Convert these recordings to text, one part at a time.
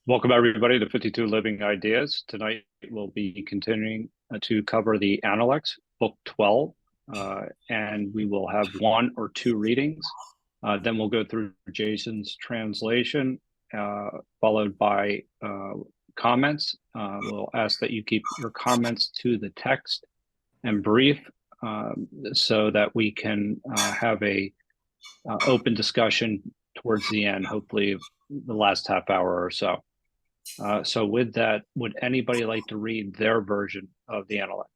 Welcome, everybody, to 52 Living Ideas. Tonight, we'll be continuing to cover the Analects, Book 12, and we will have one or two readings. Then we'll go through Jason's translation, followed by comments. We'll ask that you keep your comments to the text and brief so that we can have a open discussion towards the end, hopefully the last half hour or so. So with that, would anybody like to read their version of the Analect?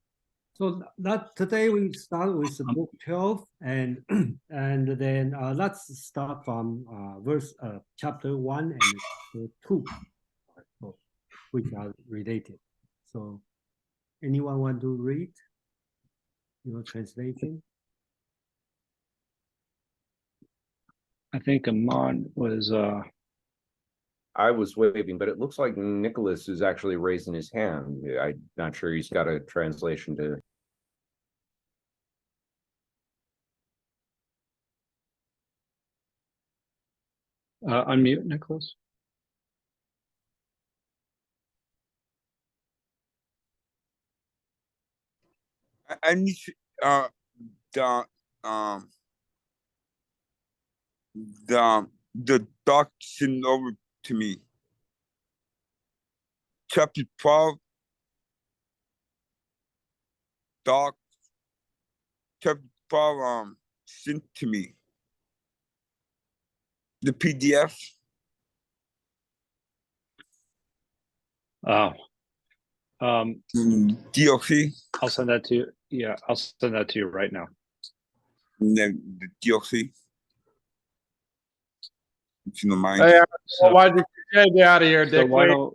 So that today we start with book 12 and then let's start from chapter 1 and chapter 2, which are related. So anyone want to read your translation? I think Amon was I was waving, but it looks like Nicholas is actually raising his hand. I'm not sure he's got a translation to. unmute, Nicholas. I need the doc sent over to me. Chapter 12, doc, chapter 12 sent to me. The PDF. Oh. DLC. I'll send that to you. Yeah, I'll send that to you right now. And then the DLC. If you don't mind. Hey, why did you get out of here, Dick? Why don't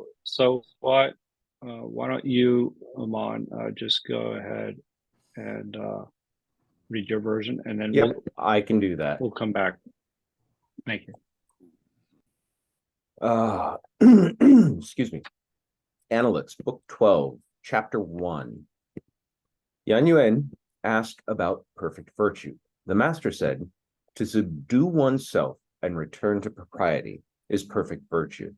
you, Amon, just go ahead and read your version, and then I can do that. We'll come back. Thank you. Excuse me. Analects, Book 12, Chapter 1. Yuan asked about perfect virtue. The master said, to subdue oneself and return to propriety is perfect virtue.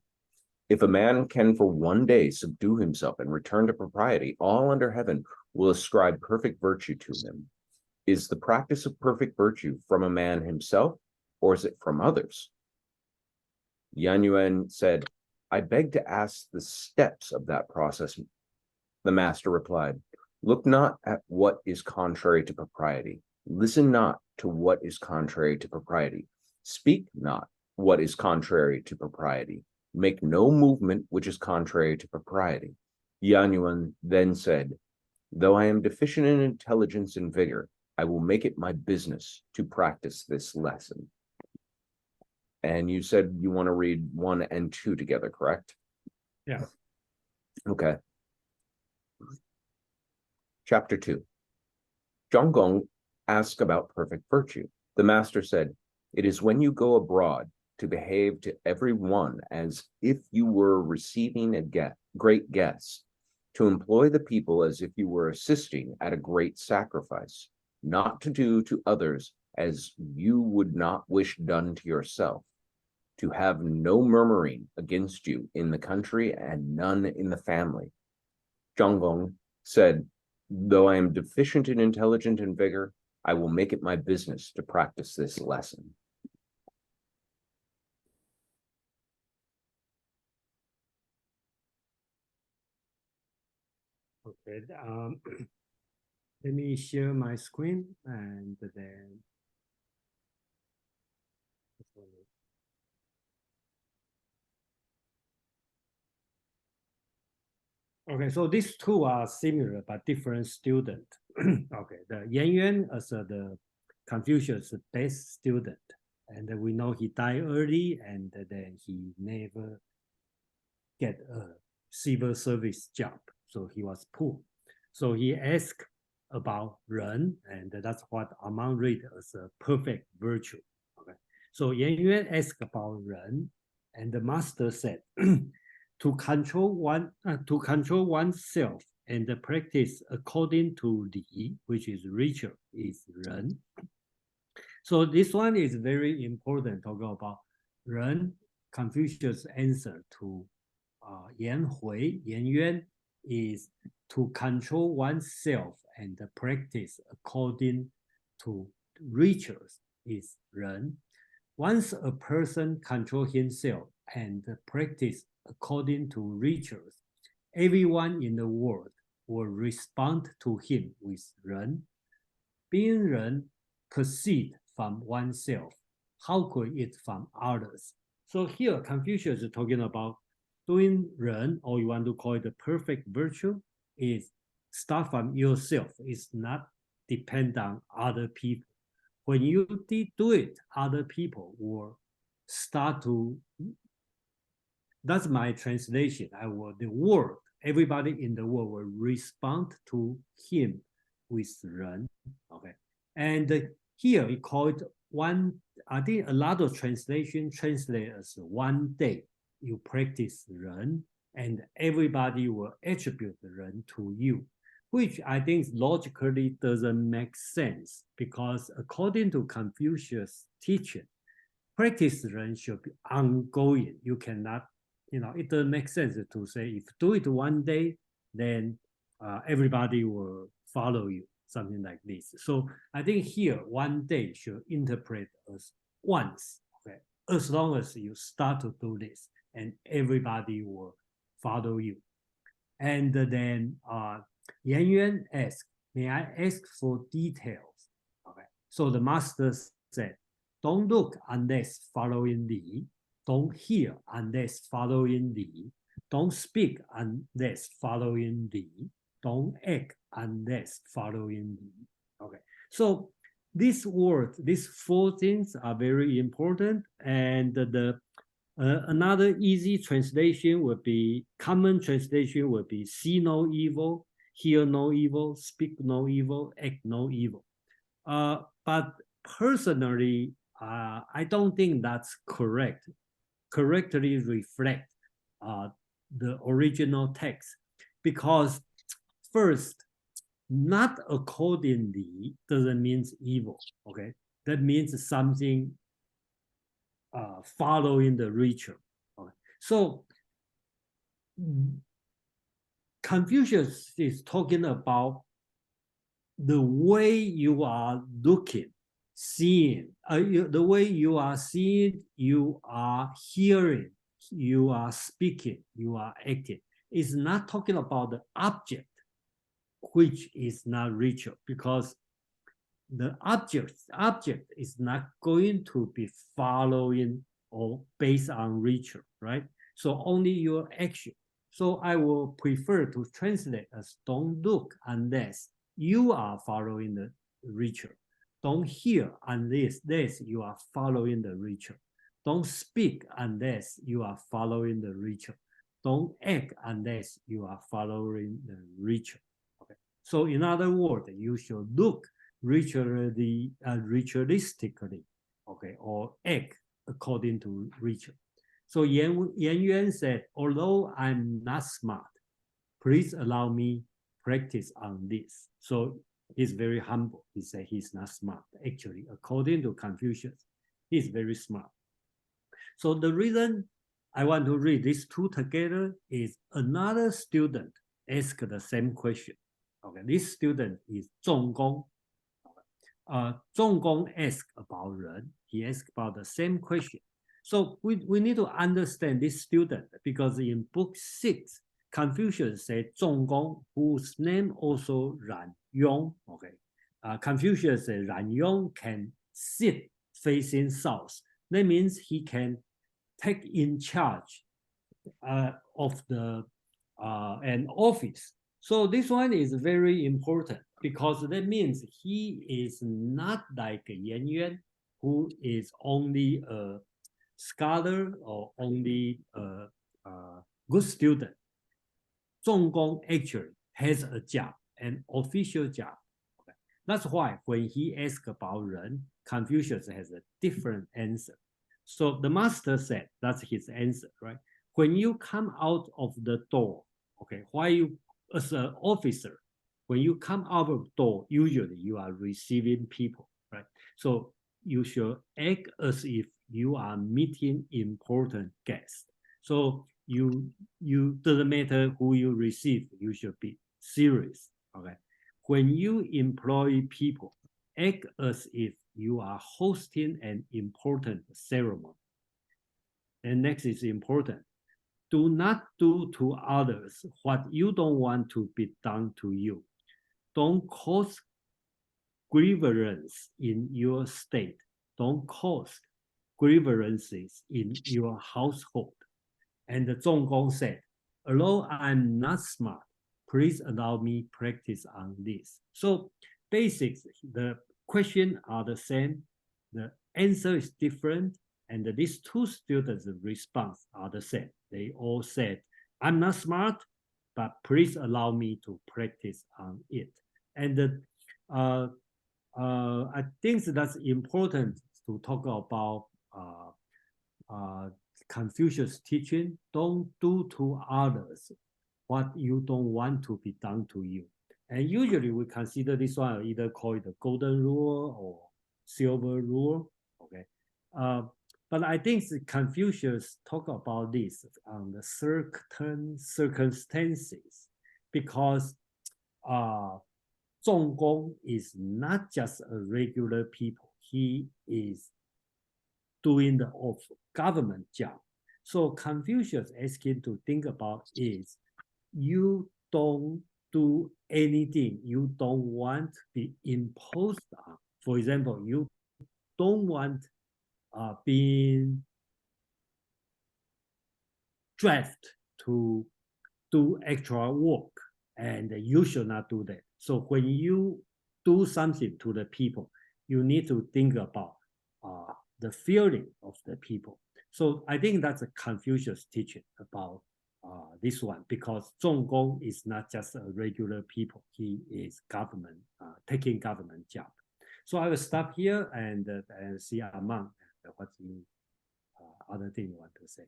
If a man can for one day subdue himself and return to propriety, all under heaven will ascribe perfect virtue to him. Is the practice of perfect virtue from a man himself, or is it from others? Yuan said, I beg to ask the steps of that process. The master replied, look not at what is contrary to propriety. Listen not to what is contrary to propriety. Speak not what is contrary to propriety. Make no movement which is contrary to propriety. Yuan then said, though I am deficient in intelligence and vigor, I will make it my business to practice this lesson. And you said you want to read 1 and 2 together, correct? Yeah. Okay. Chapter 2. Zhong asked about perfect virtue. The master said, it is when you go abroad to behave to every one as if you were receiving a great guest, to employ the people as if you were assisting at a great sacrifice, not to do to others as you would not wish done to yourself, to have no murmuring against you in the country and none in the family. Zhong said, though I am deficient in intelligence and vigor, I will make it my business to practice this lesson. Okay, let me share my screen and then. Okay, so these two are similar but different students. Okay, the Yuan as the Confucius' best student, and we know he died early, and then he never get a civil service job, so he was poor. So he asked about Ren, and that's what Amon read as a perfect virtue. Okay, so Yuan asked about Ren, and the master said, to control oneself and practice according to Li, which is ritual, is Ren. So this one is very important. Talking about Ren, Confucius' answer to yan hui, yan yuan is to control oneself and practice according to rituals is 人. Once a person control himself and practice according to rituals, everyone in the world will respond to him with 人. Being 人 proceed from oneself. How could it from others? So here Confucius is talking about doing 人, or you want to call it the perfect virtue, is start from yourself. It's not depend on other people. When you do it, other people will start to, that's my translation. The world, everybody in the world will respond to him with 人. Okay. And here we call it one, I think a lot of translation translate as one day you practice 人 and everybody will attribute 人 to you, which I think logically doesn't make sense because according to Confucius' teaching, practice 人 should be ongoing. You cannot, it doesn't make sense to say if do it one day, then everybody will follow you, something like this. So I think here one day should interpret as once, okay? As long as you start to do this, and everybody will follow you. And then Yan Yuan asked, may I ask for details? Okay. So the master said, don't look unless following thee. Don't hear unless following thee. Don't speak unless following thee. Don't act unless following thee. Okay. So these words, these four things are very important. And another easy translation would be, common translation would be see no evil, hear no evil, speak no evil, act no evil. But personally, I don't think that's correct. Correctly reflect the original text, because first, not accordingly doesn't mean evil. Okay, that means something following the ritual. Okay. So Confucius is talking about the way you are looking, seeing, the way you are seeing, you are hearing, you are speaking, you are acting. It's not talking about the object, which is not ritual, because the object is not going to be following or based on ritual, right? So only your action. So I will prefer to translate as don't look unless you are following the ritual. Don't hear unless you are following the ritual. Don't speak unless you are following the ritual. Don't act unless you are following the ritual. Okay. So in other words, you should look ritualistically, okay, or act according to ritual. So Yan Yuan said, although I'm not smart, please allow me practice on this. So he's very humble. He said he's not smart. Actually, according to Confucius, he's very smart. So the reason I want to read these two together is another student asked the same question. Okay, this student is Zhong Gong. Zhong Gong asked about 人. He asked about the same question. So we need to understand this student, because in book 6, Confucius said Zhong Gong, whose name also Ran Yong. Okay, Confucius said Ran Yong can sit facing south. That means he can take in charge of the an office. So this one is very important, because that means he is not like Yan Yuan, who is only a scholar or only a good student. Zhong Gong actually has a job, an official job. Okay. That's why when he asked about 人, Confucius has a different answer. So the master said, that's his answer, right? When you come out of the door, okay, while you, as an officer, when you come out of the door, usually you are receiving people, right? So you should act as if you are meeting important guests. So you doesn't matter who you receive, you should be serious. Okay. When you employ people, act as if you are hosting an important ceremony. And next is important. Do not do to others what you don't want to be done to you. Don't cause grievance in your state. Don't cause grievances in your household. And the Zhong Gong said, although I'm not smart, please allow me practice on this. So basics, the questions are the same, the answer is different, and these two students' response are the same. They all said, I'm not smart, but please allow me to practice on it. And I think that's important to talk about Confucius' teaching. Don't do to others what you don't want to be done to you. And usually we consider this one, either call it the golden rule or silver rule. Okay. But I think Confucius talk about this on the certain circumstances, because Zhong Gong is not just a regular people. He is doing the government job. So Confucius asking to think about is, you don't do anything you don't want to be imposed on. For example, you don't want being drafted to do extra work, and you should not do that. So when you do something to the people, you need to think about the feeling of the people. So I think that's a Confucius teaching about this one, because Zhong Gong is not just a regular people. He is government, taking government job. So I will stop here and see Amang what you other thing you want to say.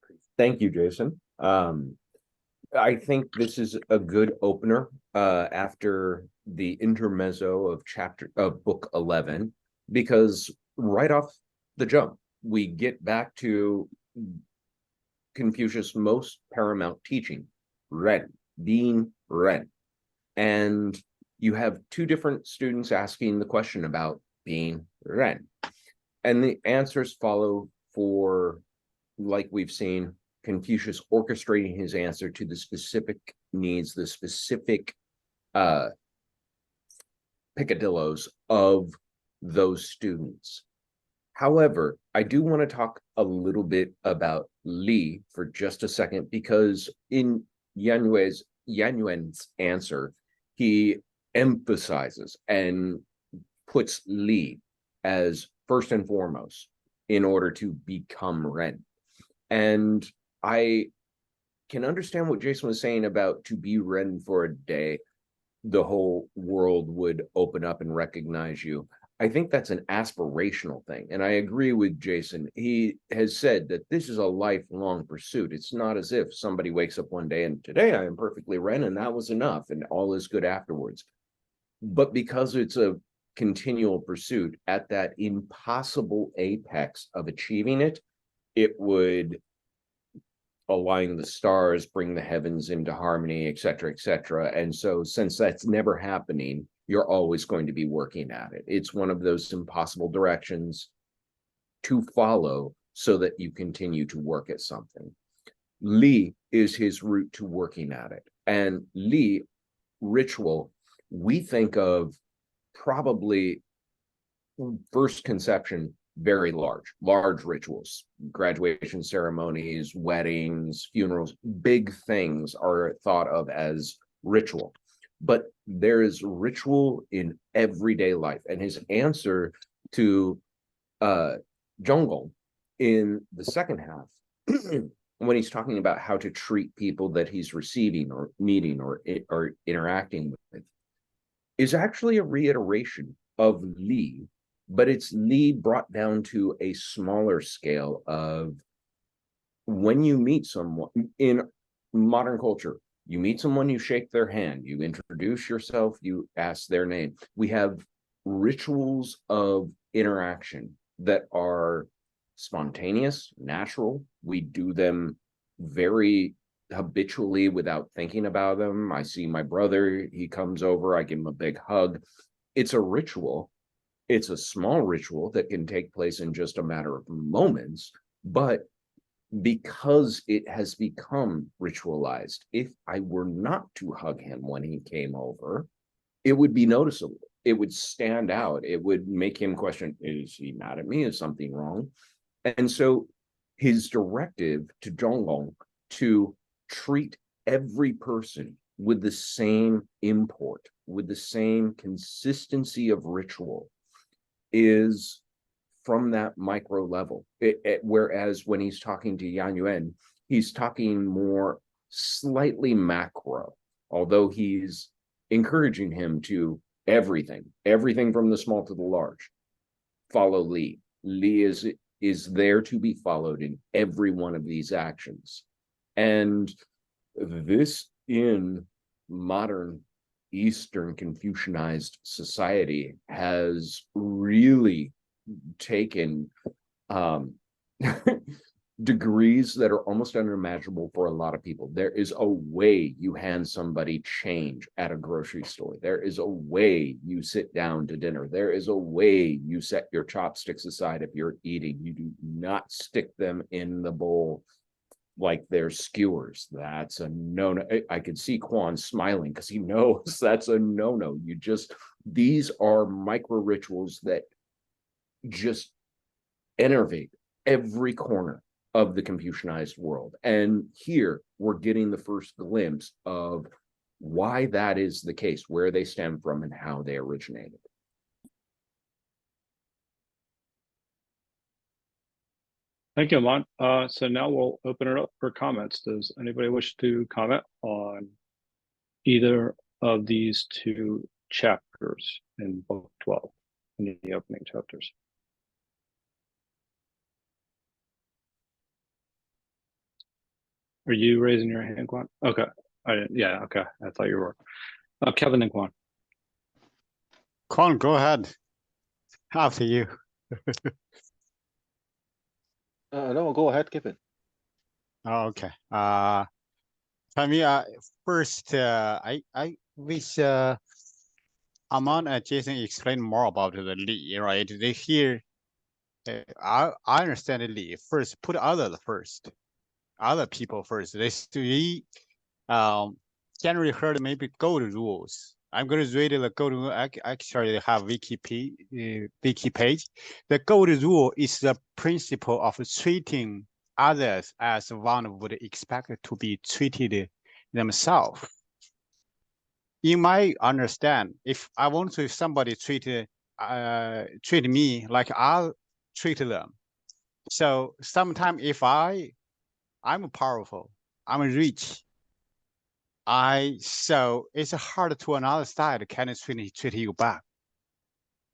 Please. Thank you, Jason. I think this is a good opener after the intermezzo of book 11, because right off the jump, we get back to Confucius' most paramount teaching, Ren, being Ren. And you have two different students asking the question about being Ren. And the answers follow for, like we've seen, Confucius orchestrating his answer to the specific needs, the specific picadillos of those students. However, I do want to talk a little bit about Li for just a second, because in Yan Yuan's answer, he emphasizes and puts Li as first and foremost in order to become Ren. And I can understand what Jason was saying about to be Ren for a day, the whole world would open up and recognize you. I think that's an aspirational thing. And I agree with Jason. He has said that this is a lifelong pursuit. It's not as if somebody wakes up one day and today I am perfectly Ren and that was enough and all is good afterwards. But because it's a continual pursuit at that impossible apex of achieving it, it would align the stars, bring the heavens into harmony, etc., etc. And so since that's never happening, you're always going to be working at it. It's one of those impossible directions to follow so that you continue to work at something. Li is his route to working at it. And Li, ritual, we think of probably first conception, very large rituals, graduation ceremonies, weddings, funerals, big things are thought of as ritual. But there is ritual in everyday life. And his answer to Zhong in the second half, when he's talking about how to treat people that he's receiving or meeting or interacting with, is actually a reiteration of Li, but it's Li brought down to a smaller scale of when you meet someone in modern culture. You meet someone, you shake their hand, you introduce yourself, you ask their name. We have rituals of interaction that are spontaneous, natural. We do them very habitually without thinking about them. I see my brother, he comes over, I give him a big hug. It's a ritual. It's a small ritual that can take place in just a matter of moments, but because it has become ritualized, if I were not to hug him when he came over, it would be noticeable. It would stand out. It would make him question, is he mad at me? Is something wrong? And so his directive to zhong to treat every person with the same import, with the same consistency of ritual, is from that micro level. Whereas when he's talking to Yan Yuan, he's talking more slightly macro, although he's encouraging him to everything from the small to the large. Follow Li. Li is there to be followed in every one of these actions. And this, in modern Eastern Confucianized society, has really taken degrees that are almost unimaginable for a lot of people. There is a way you hand somebody change at a grocery store. There is a way you sit down to dinner. There is a way you set your chopsticks aside if you're eating. You do not stick them in the bowl like they're skewers. That's a no-no. I could see Quan smiling because he knows that's a no-no. These are micro rituals that just enervate every corner of the Confucianized world. And here we're getting the first glimpse of why that is the case, where they stem from and how they originated. Thank you, Amon. So now we'll open it up for comments. Does anybody wish to comment on either of these two chapters in book 12, in the opening chapters? Are you raising your hand, Quan? Okay. I didn't. Yeah, okay. I thought you were. Kevin and Quan. Quan, go ahead. After you. No, go ahead, Kevin. Oh, okay. For me, first, I wish Amon and Jason explain more about the Li, right? They hear, I understand the Li. First, put others first, other people first. They generally heard maybe golden rules. I'm going to read the golden rule. Actually, have wiki page. The golden rule is the principle of treating others as one would expect to be treated themselves. You might understand, if I want to somebody treat me like I'll treat them. So sometimes if I'm powerful, I'm rich, so it's hard to another side can treat you back.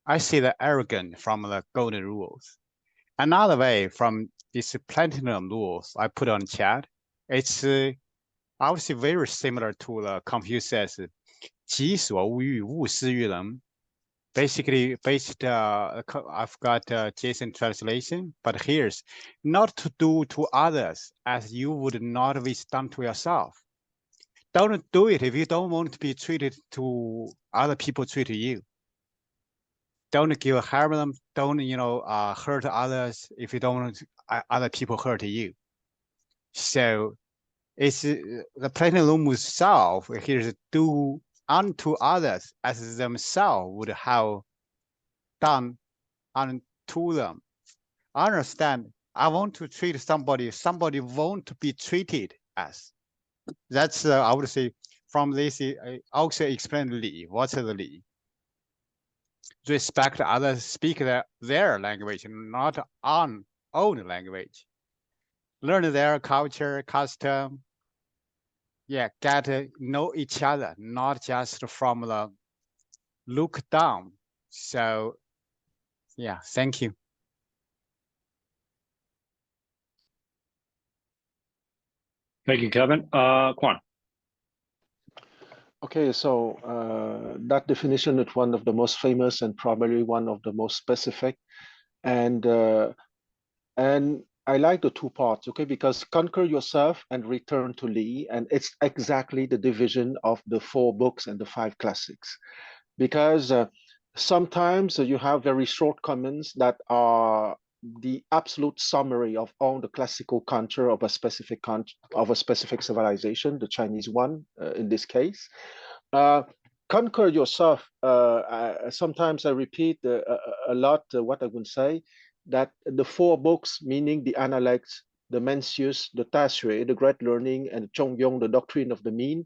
I see the arrogant from the golden rules. Another way from this platinum rules I put on chat, it's I would say very similar to the Confucius 己所勿欲，勿施于人. Basically, I've got Jason translation, but here's not to do to others as you would not wish done to yourself. Don't do it if you don't want to be treated to other people treat you. Don't harm them. Don't hurt others if you don't want other people hurt you. So it's the platinum itself. Here's do unto others as themselves would have done unto them. I understand. I want to treat somebody. Somebody won't be treated as. That's I would say from this. I also explain Li. What's the Li? Respect others, speak their language, not on own language. Learn their culture, custom. Yeah, get to know each other, not just from the look down. So, yeah, thank you. Thank you, Kevin. Quan. Okay, so that definition is one of the most famous and probably one of the most specific, and I like the two parts, okay, because conquer yourself and return to Li, and it's exactly the division of the 4 books and the 5 classics, because sometimes you have very short comments that are the absolute summary of all the classical culture of a specific civilization, the Chinese one in this case. Conquer yourself. Sometimes I repeat a lot what I would say, that the 4 books, meaning the Analects, the Mencius, the Tashui, the Great Learning, and Zhong, the Doctrine of the Mean,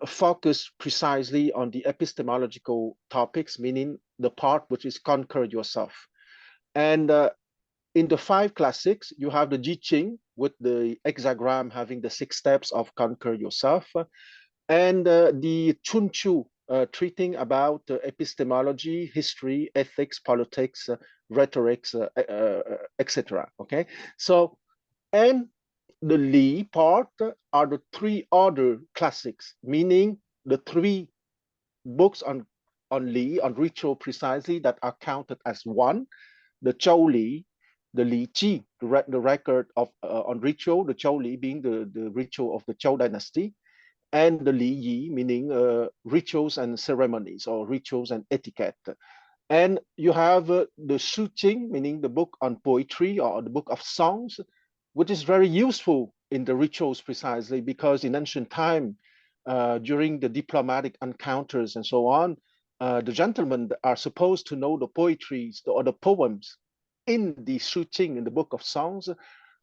focus precisely on the epistemological topics, meaning the part which is conquer yourself. And in the 5 classics, you have the Ji Ching with the hexagram having the 6 steps of conquer yourself, and the Chun Chu treating about epistemology, history, ethics, politics, rhetorics, etc. Okay, so and the Li part are the 3 other classics, meaning the 3 books on Li, on ritual precisely, that are counted as one: the Zhou Li, the Li Ji, the record of on ritual, the Zhou Li being the ritual of the Zhou dynasty, and the Li Yi, meaning rituals and ceremonies, or rituals and etiquette. And you have the Shu Jing, meaning the book on poetry, or the book of songs, which is very useful in the rituals precisely, because in ancient time, during the diplomatic encounters and so on, the gentlemen are supposed to know the poetries or the poems in the Shu Jing, in the book of songs,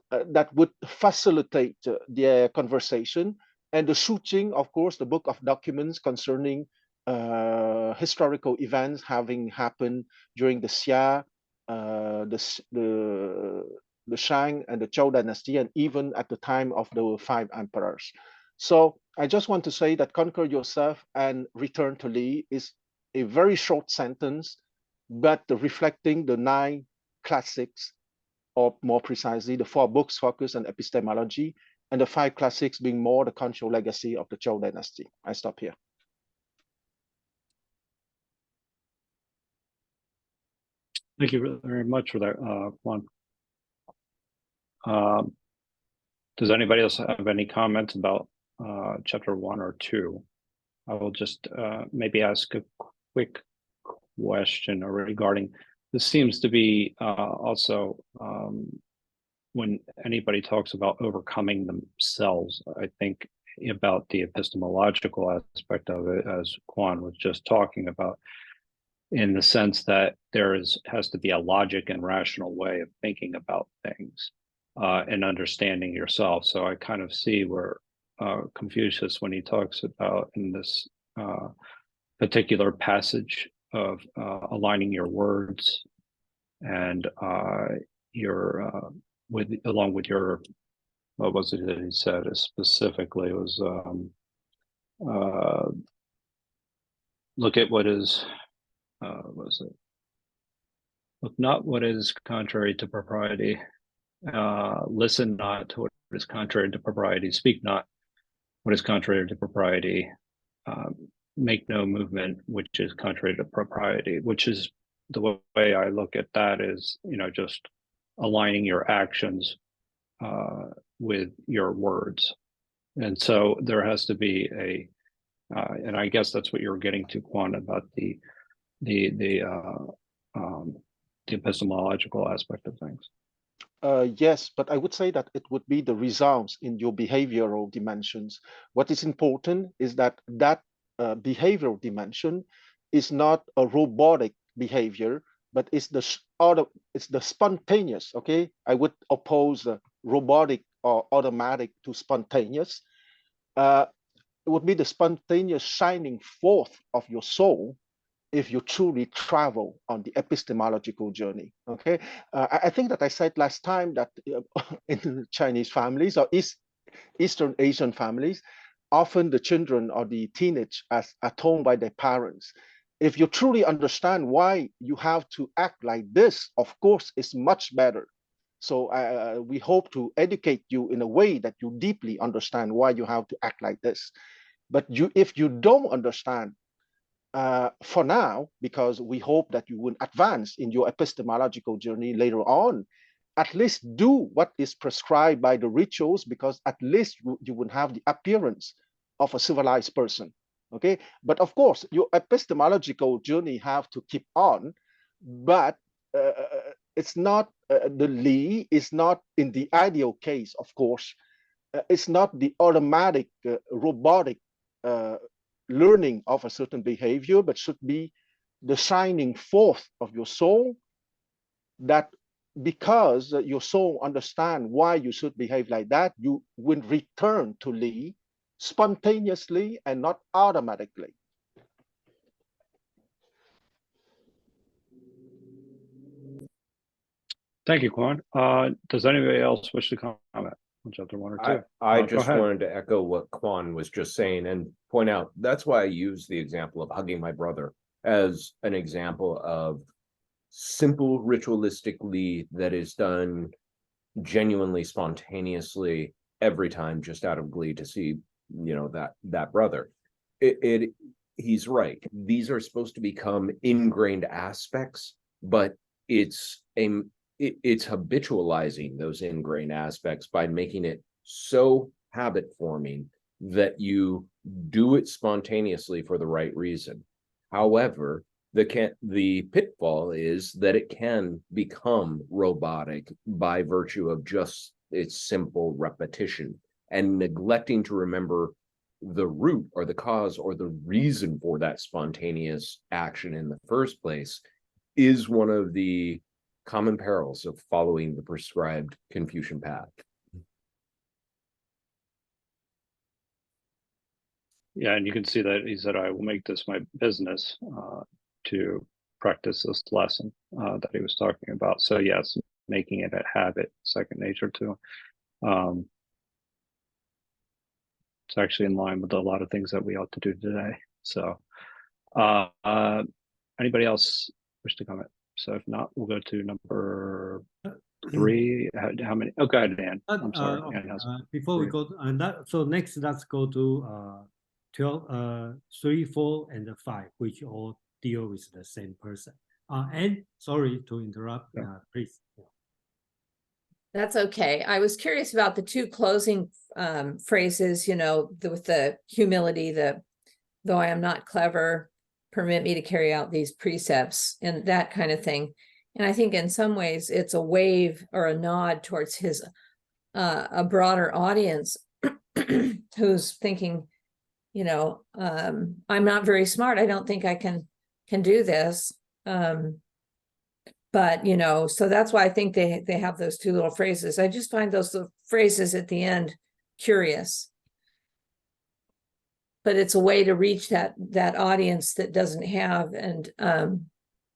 that would facilitate their conversation. And the Shu Jing, of course, the book of documents concerning historical events having happened during the Xia, the Shang, and the Zhou dynasty, and even at the time of the 5 emperors. So I just want to say that conquer yourself and return to Li is a very short sentence, but reflecting the 9 classics, or more precisely, the 4 books focus on epistemology, and the 5 classics being more the cultural legacy of the Zhou dynasty. I stop here. Thank you very much for that, Juan. Does anybody else have any comments about chapter 1 or 2? I will just maybe ask a quick question regarding, this seems to be also when anybody talks about overcoming themselves, I think about the epistemological aspect of it, as Juan was just talking about, in the sense that there has to be a logic and rational way of thinking about things and understanding yourself. So I kind of see where Confucius, when he talks about in this particular passage of aligning your words and your along with your, what was it that he said specifically? It was look at what is was it? Look not what is contrary to propriety. Listen not to what is contrary to propriety. Speak not what is contrary to propriety. Make no movement which is contrary to propriety. Which is the way I look at that is, just aligning your actions with your words. And so there has to be a, and I guess that's what you're getting to, Quan, about the epistemological aspect of things. Yes, but I would say that it would be the results in your behavioral dimensions. What is important is that behavioral dimension is not a robotic behavior, but it's the spontaneous. Okay, I would oppose robotic or automatic to spontaneous. It would be the spontaneous shining forth of your soul if you truly travel on the epistemological journey. Okay, I think that I said last time that in Chinese families or Eastern Asian families, often the children or the teenage are told by their parents, if you truly understand why you have to act like this, of course, it's much better. So we hope to educate you in a way that you deeply understand why you have to act like this. But if you don't understand, for now, because we hope that you will advance in your epistemological journey later on, at least do what is prescribed by the rituals, because at least you would have the appearance of a civilized person. Okay, but of course your epistemological journey have to keep on, but it's not the Li is not in the ideal case, of course. It's not the automatic robotic learning of a certain behavior, but should be the shining forth of your soul, that because your soul understand why you should behave like that, you will return to Li spontaneously and not automatically. Thank you, Quan. Does anybody else wish to comment? Whichever one or two. I Go just ahead. wanted to echo what Quan was just saying and point out that's why I use the example of hugging my brother as an example of simple ritualistically that is done genuinely spontaneously every time, just out of glee to see, you know, that brother. He's right. These are supposed to become ingrained aspects, but it's habitualizing those ingrained aspects by making it so habit forming that you do it spontaneously for the right reason. However, the pitfall is that it can become robotic by virtue of just its simple repetition, and neglecting to remember the root or the cause or the reason for that spontaneous action in the first place is one of the common perils of following the prescribed Confucian path. Yeah, and you can see that he said, I will make this my business to practice this lesson that he was talking about. So yes, making it a habit, second nature to him. It's actually in line with a lot of things that we ought to do today. So anybody else wish to comment? So if not, we'll go to number 3. How many? Oh, go ahead, Dan. I'm sorry. Before we go to that, so next let's go to 12, 3, 4, and 5, which all deal with the same person. And sorry to interrupt, please. That's okay. I was curious about the 2 closing phrases, you know, with the humility, though I am not clever, permit me to carry out these precepts, and that kind of thing. And I think in some ways it's a wave or a nod towards his a broader audience who's thinking, you know, I'm not very smart. I don't think I can do this. But, you know, so that's why I think they have those 2 little phrases. I just find those little phrases at the end curious. But it's a way to reach that audience that doesn't have, and,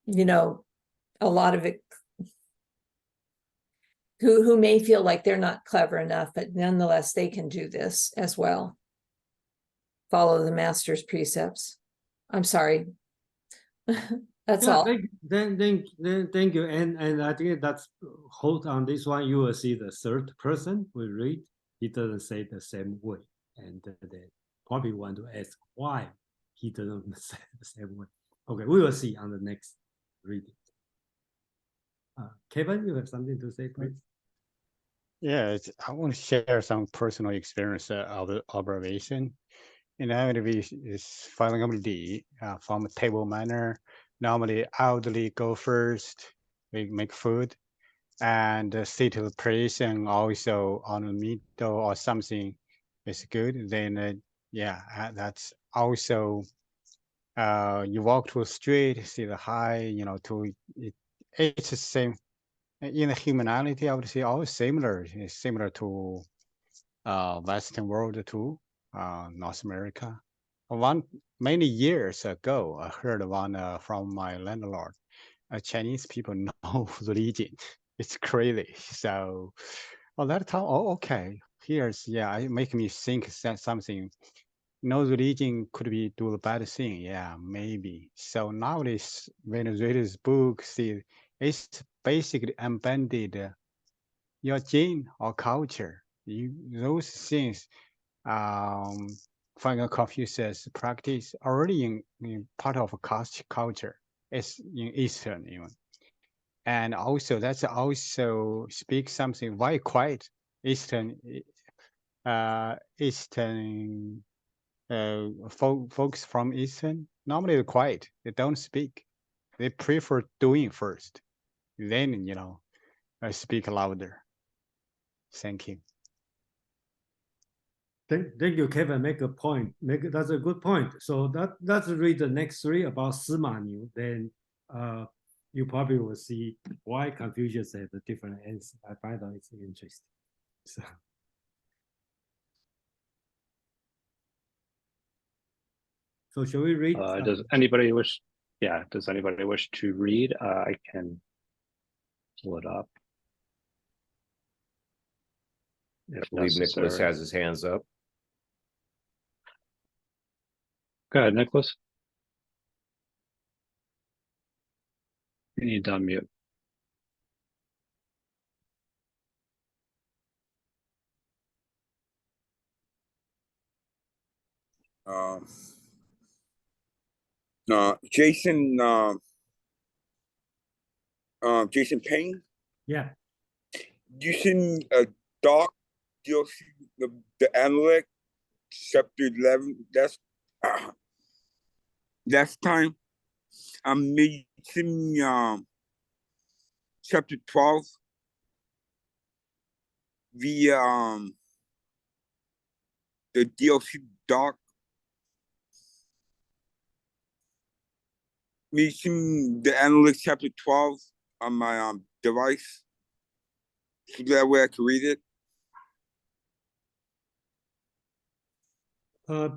you know, a lot of it, who may feel like they're not clever enough, but nonetheless, they can do this as well. Follow the master's precepts. I'm sorry. That's all. Thank you. And I think that's, hold on this one, you will see the third person we read. He doesn't say the same way. And they probably want to ask why he doesn't say the same way. Okay, we will see on the next reading. Kevin, you have something to say, please? Yeah, I want to share some personal experience of the observation. And I would be following up the from a table manner. Normally, elderly go first. We make food, and sit to the place, and also on the middle or something is good. Then, yeah, that's also. You walk to a street, see the high, you know, it's the same. In the humanity, I would say always similar. It's similar to Western world too, North America. Many years ago, I heard one from my landlord. Chinese people know religion. It's crazy. So, that time, okay. Here's it make me think that something. No religion could be do the bad thing. Yeah, maybe. So nowadays, when I read this book, see, it's basically embedded your gene or culture. Those things, from Confucius practice already in part of a culture. It's in Eastern even. And also, that's also speak something very quiet. Eastern folks from Eastern, normally they're quiet. They don't speak. They prefer doing first. Then, speak louder. Thank you. Thank you, Kevin. Make a point. That's a good point. So let's read the next three about Sima Niu. Then you probably will see why Confucius had a different answer. I find that it's interesting. So shall we read? Does anybody wish? Yeah. Does anybody wish to read? I can pull it up. I believe Nicholas has his hands up. Go ahead, Nicholas. You need to unmute. Jason Payne. Yeah. Using a dark DLC, the Analects, chapter 11. Last time I'm meeting chapter 12 via the DLC dark. Meeting the Analects chapter 12 on my device, so that way I can read it.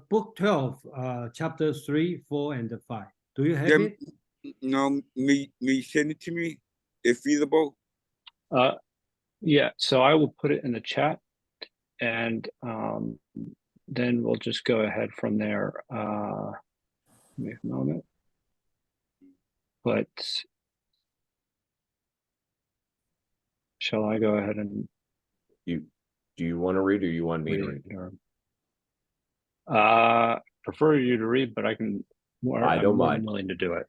Book 12, chapter 3, 4, and 5. Do you have it? No, me send it to me if feasible. Yeah, so I will put it in the chat, and then we'll just go ahead from there. Give me a moment. But shall I go ahead and do you want to read, or you want me to read? Prefer you to read, but I can. I don't mind. I'm willing to do it.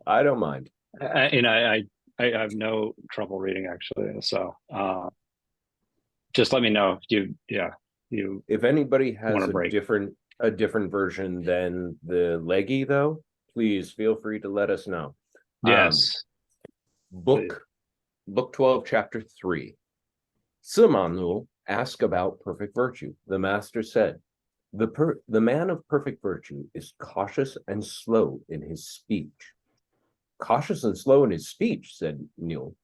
I don't mind. I have no trouble reading, actually. So just let me know if you. If anybody has a different version than the leggy, though, please feel free to let us know. Yes. Book 12, chapter 3. Sima Niu asked about perfect virtue. The master said, the man of perfect virtue is cautious and slow in his speech. Cautious and slow in his speech, said Niu.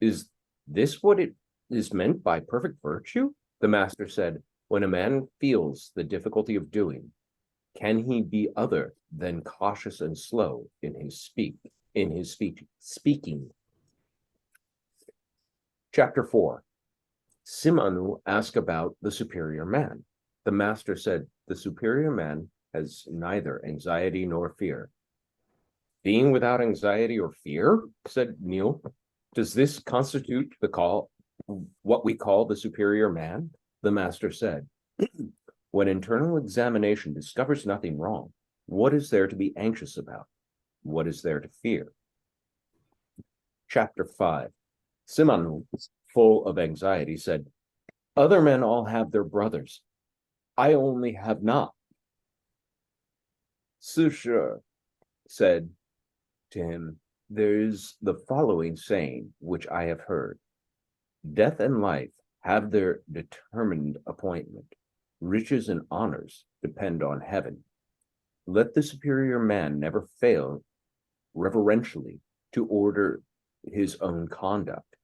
Is this what it is meant by perfect virtue? The master said, when a man feels the difficulty of doing, can he be other than cautious and slow in his speaking? Chapter 4. Sima Niu asked about the superior man. The master said, the superior man has neither anxiety nor fear. Being without anxiety or fear, said Niu, does this constitute what we call the superior man? The master said, when internal examination discovers nothing wrong, what is there to be anxious about? What is there to fear? Chapter 5. Sima Niu, full of anxiety, said, other men all have their brothers. I only have not. Su Shi said to him, there is the following saying, which I have heard. Death and life have their determined appointment. Riches and honors depend on heaven. Let the superior man never fail reverentially to order his own conduct,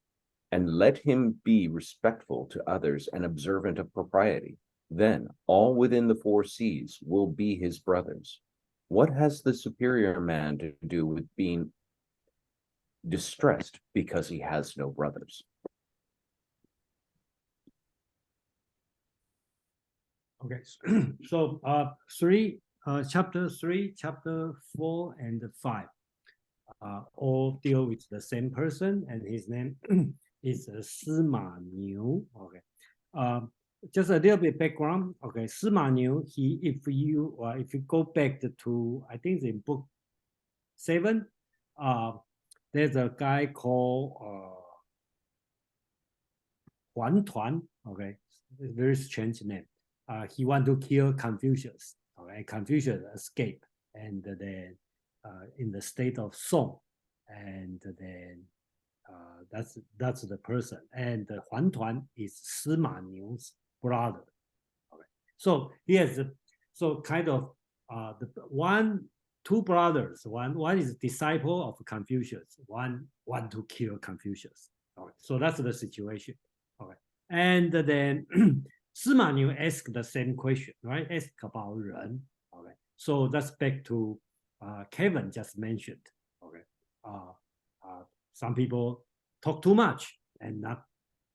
and let him be respectful to others and observant of propriety. Then all within the 4 seas will be his brothers. What has the superior man to do with being distressed because he has no brothers? Okay, so chapter 3, chapter 4, and 5 all deal with the same person, and his name is Sima Niu. Okay, just a little bit background. Okay, Sima Niu, if you go back to, I think it's in book 7, there's a guy called Huan Tuan, okay, very strange name. He want to kill Confucius, okay, Confucius escaped, and then in the state of Song, and then that's the person, and Huan Tuan is Sima Niu's brother. Okay, so yes, so kind of two brothers. One is disciple of Confucius. One want to kill Confucius. Okay, so that's the situation. Okay, and then Sima Niu asked the same question, right? Ask about Ren. Okay, so that's back to Kevin just mentioned. Okay, some people talk too much and not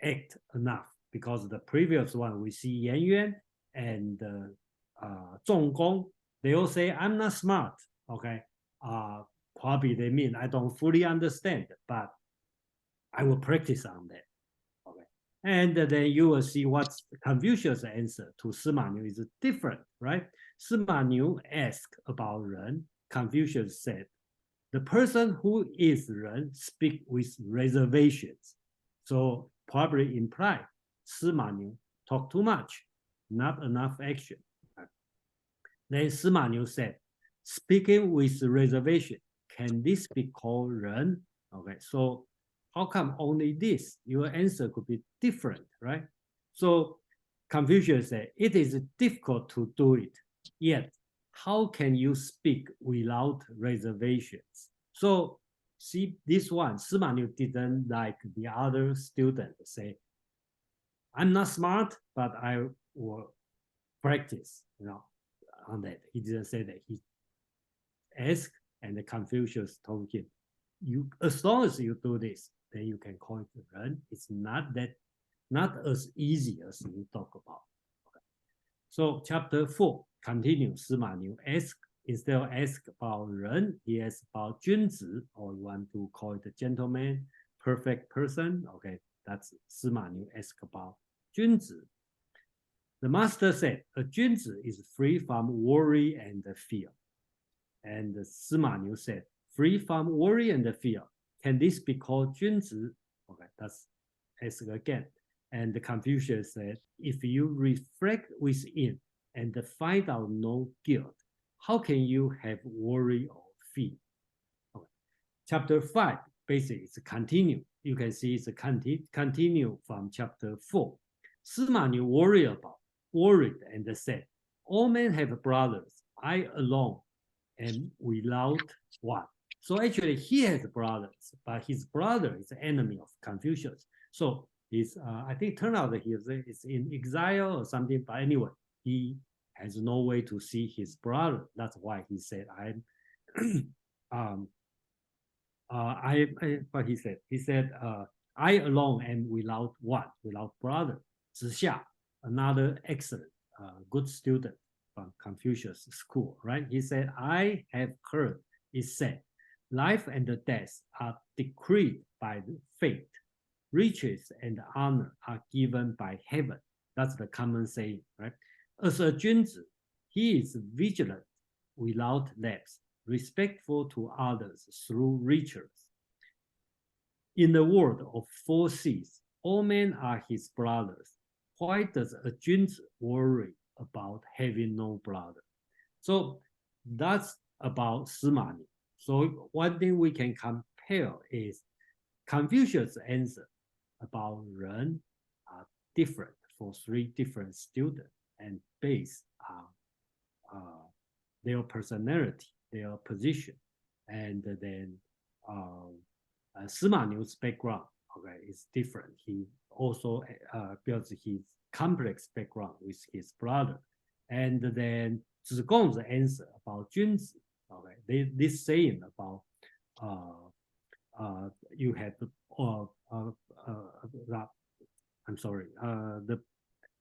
act enough, because the previous one we see Yan Yuan and zhong gong, they all say I'm not smart. Okay, probably they mean I don't fully understand, but I will practice on that. Okay, and then you will see what's Confucius' answer to Sima Niu is different, right? Sima Niu asked about Ren. Confucius said, the person who is Ren speak with reservations. So probably imply Sima Niu talk too much, not enough action. Then Sima Niu said, speaking with reservation, can this be called Ren? Okay, so how come only this? Your answer could be different, right? So Confucius said, it is difficult to do it, yet how can you speak without reservations? So see this one, Sima Niu didn't like the other student say, I'm not smart, but I will practice, on that. He didn't say that. He asked, and the Confucius told him, as long as you do this, then you can call it Ren. It's not as easy as you talk about. Okay. So chapter 4 continues. Sima Niu instead of ask about Ren, he asks about Junzi, or you want to call it a gentleman, perfect person. Okay, that's Sima Niu ask about Junzi. The master said, a Junzi is free from worry and fear. And Sima Niu said, free from worry and fear. Can this be called Junzi? Okay, that's ask again. And the Confucius said, if you reflect within and find out no guilt, how can you have worry or fear? Okay. Chapter 5 basically is a continue. You can see it's a continue from chapter 4. Sima Niu worried and said, all men have brothers, I alone am without one. So actually he has brothers, but his brother is the enemy of Confucius. So he's, I think turned out that he is in exile or something, but anyway, he has no way to see his brother. That's why he said, what he said, I alone am without one, without brother. Zixia, another excellent, good student from Confucius school, right? He said, I have heard it said, life and death are decreed by fate. Riches and honor are given by heaven. That's the common saying, right? As a Junzi, he is vigilant without lapse, respectful to others through rituals. In the world of 4 seas, all men are his brothers. Why does a Junzi worry about having no brother? So that's about Sima Niu. So one thing we can compare is Confucius' answer about Ren are different for 3 different students and based on their personality, their position, and then Sima Niu's background, okay, is different. He also builds his complex background with his brother, and then Zhigong's answer about Junzi, okay, this saying about you have I'm sorry,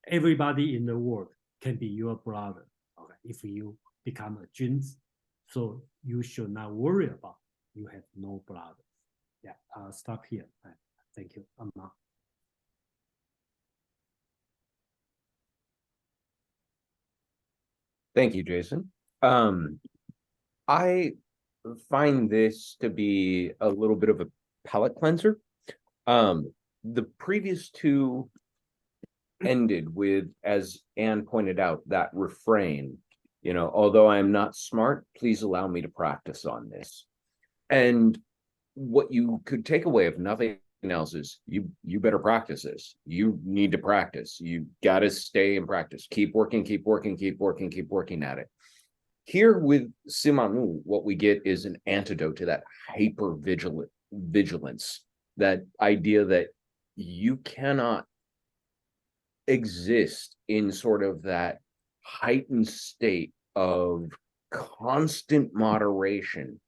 everybody in the world can be your brother, okay, if you become a Junzi. So you should not worry about you have no brothers. Yeah, I'll stop here. Thank you, Amma. Thank you, Jason. I find this to be a little bit of a palate cleanser. The previous two ended with, as Anne pointed out, that refrain, you know, although I'm not smart, please allow me to practice on this. And what you could take away, if nothing else, is you better practice this. You need to practice. You got to stay and practice. Keep working, keep working, keep working, keep working at it. Here with Sima Nu, what we get is an antidote to that hyper vigilance, that idea that you cannot exist in sort of that heightened state of constant moderation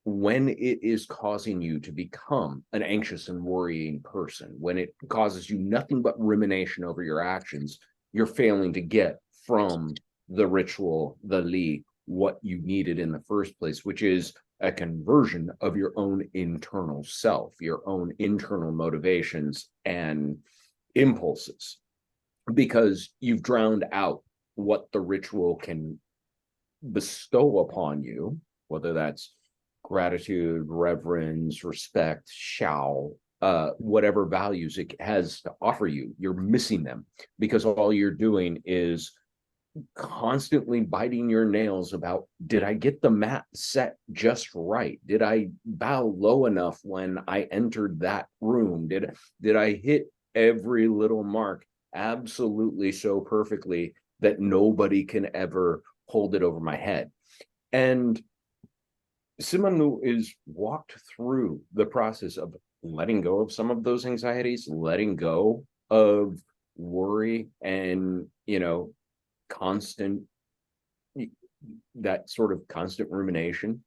when it is causing you to become an anxious and worrying person, when it causes you nothing but rumination over your actions. You're failing to get from the ritual, the li, what you needed in the first place, which is a conversion of your own internal self, your own internal motivations and impulses, because you've drowned out what the ritual can bestow upon you, whether that's gratitude, reverence, respect, shao, whatever values it has to offer you. You're missing them because all you're doing is constantly biting your nails about, did I get the mat set just right? Did I bow low enough when I entered that room? Did I hit every little mark absolutely so perfectly that nobody can ever hold it over my head? And Sima Nu is walked through the process of letting go of some of those anxieties, letting go of worry and, you know, that sort of constant rumination.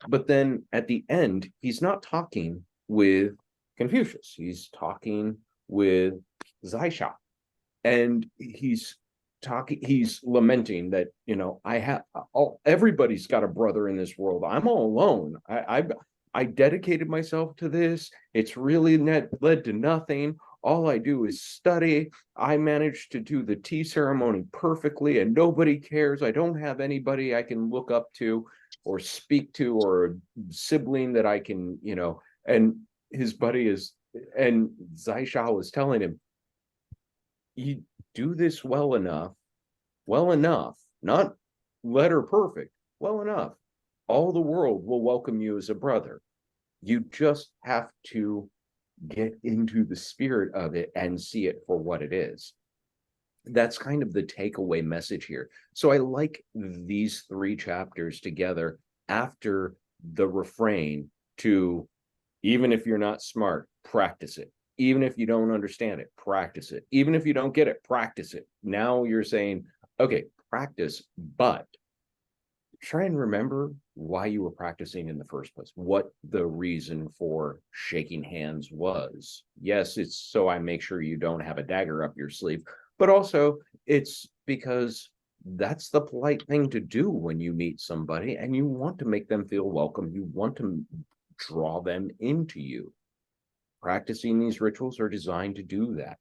But then at the end, he's not talking with Confucius. He's talking with Zaisha. And he's lamenting that, you know, everybody's got a brother in this world. I'm all alone. I dedicated myself to this. It's really led to nothing. All I do is study. I managed to do the tea ceremony perfectly and nobody cares. I don't have anybody I can look up to or speak to, or a sibling that I can, you know. And his buddy and Zaisha was telling him, you do this well enough, not letter perfect, well enough, all the world will welcome you as a brother. You just have to get into the spirit of it and see it for what it is. That's kind of the takeaway message here. So I like these three chapters together after the refrain to, even if you're not smart, practice it. Even if you don't understand it, practice it. Even if you don't get it, practice it. Now you're saying, okay, practice, but try and remember why you were practicing in the first place, what the reason for shaking hands was. Yes, it's so I make sure you don't have a dagger up your sleeve, but also it's because that's the polite thing to do when you meet somebody and you want to make them feel welcome. You want to draw them into you. Practicing these rituals are designed to do that.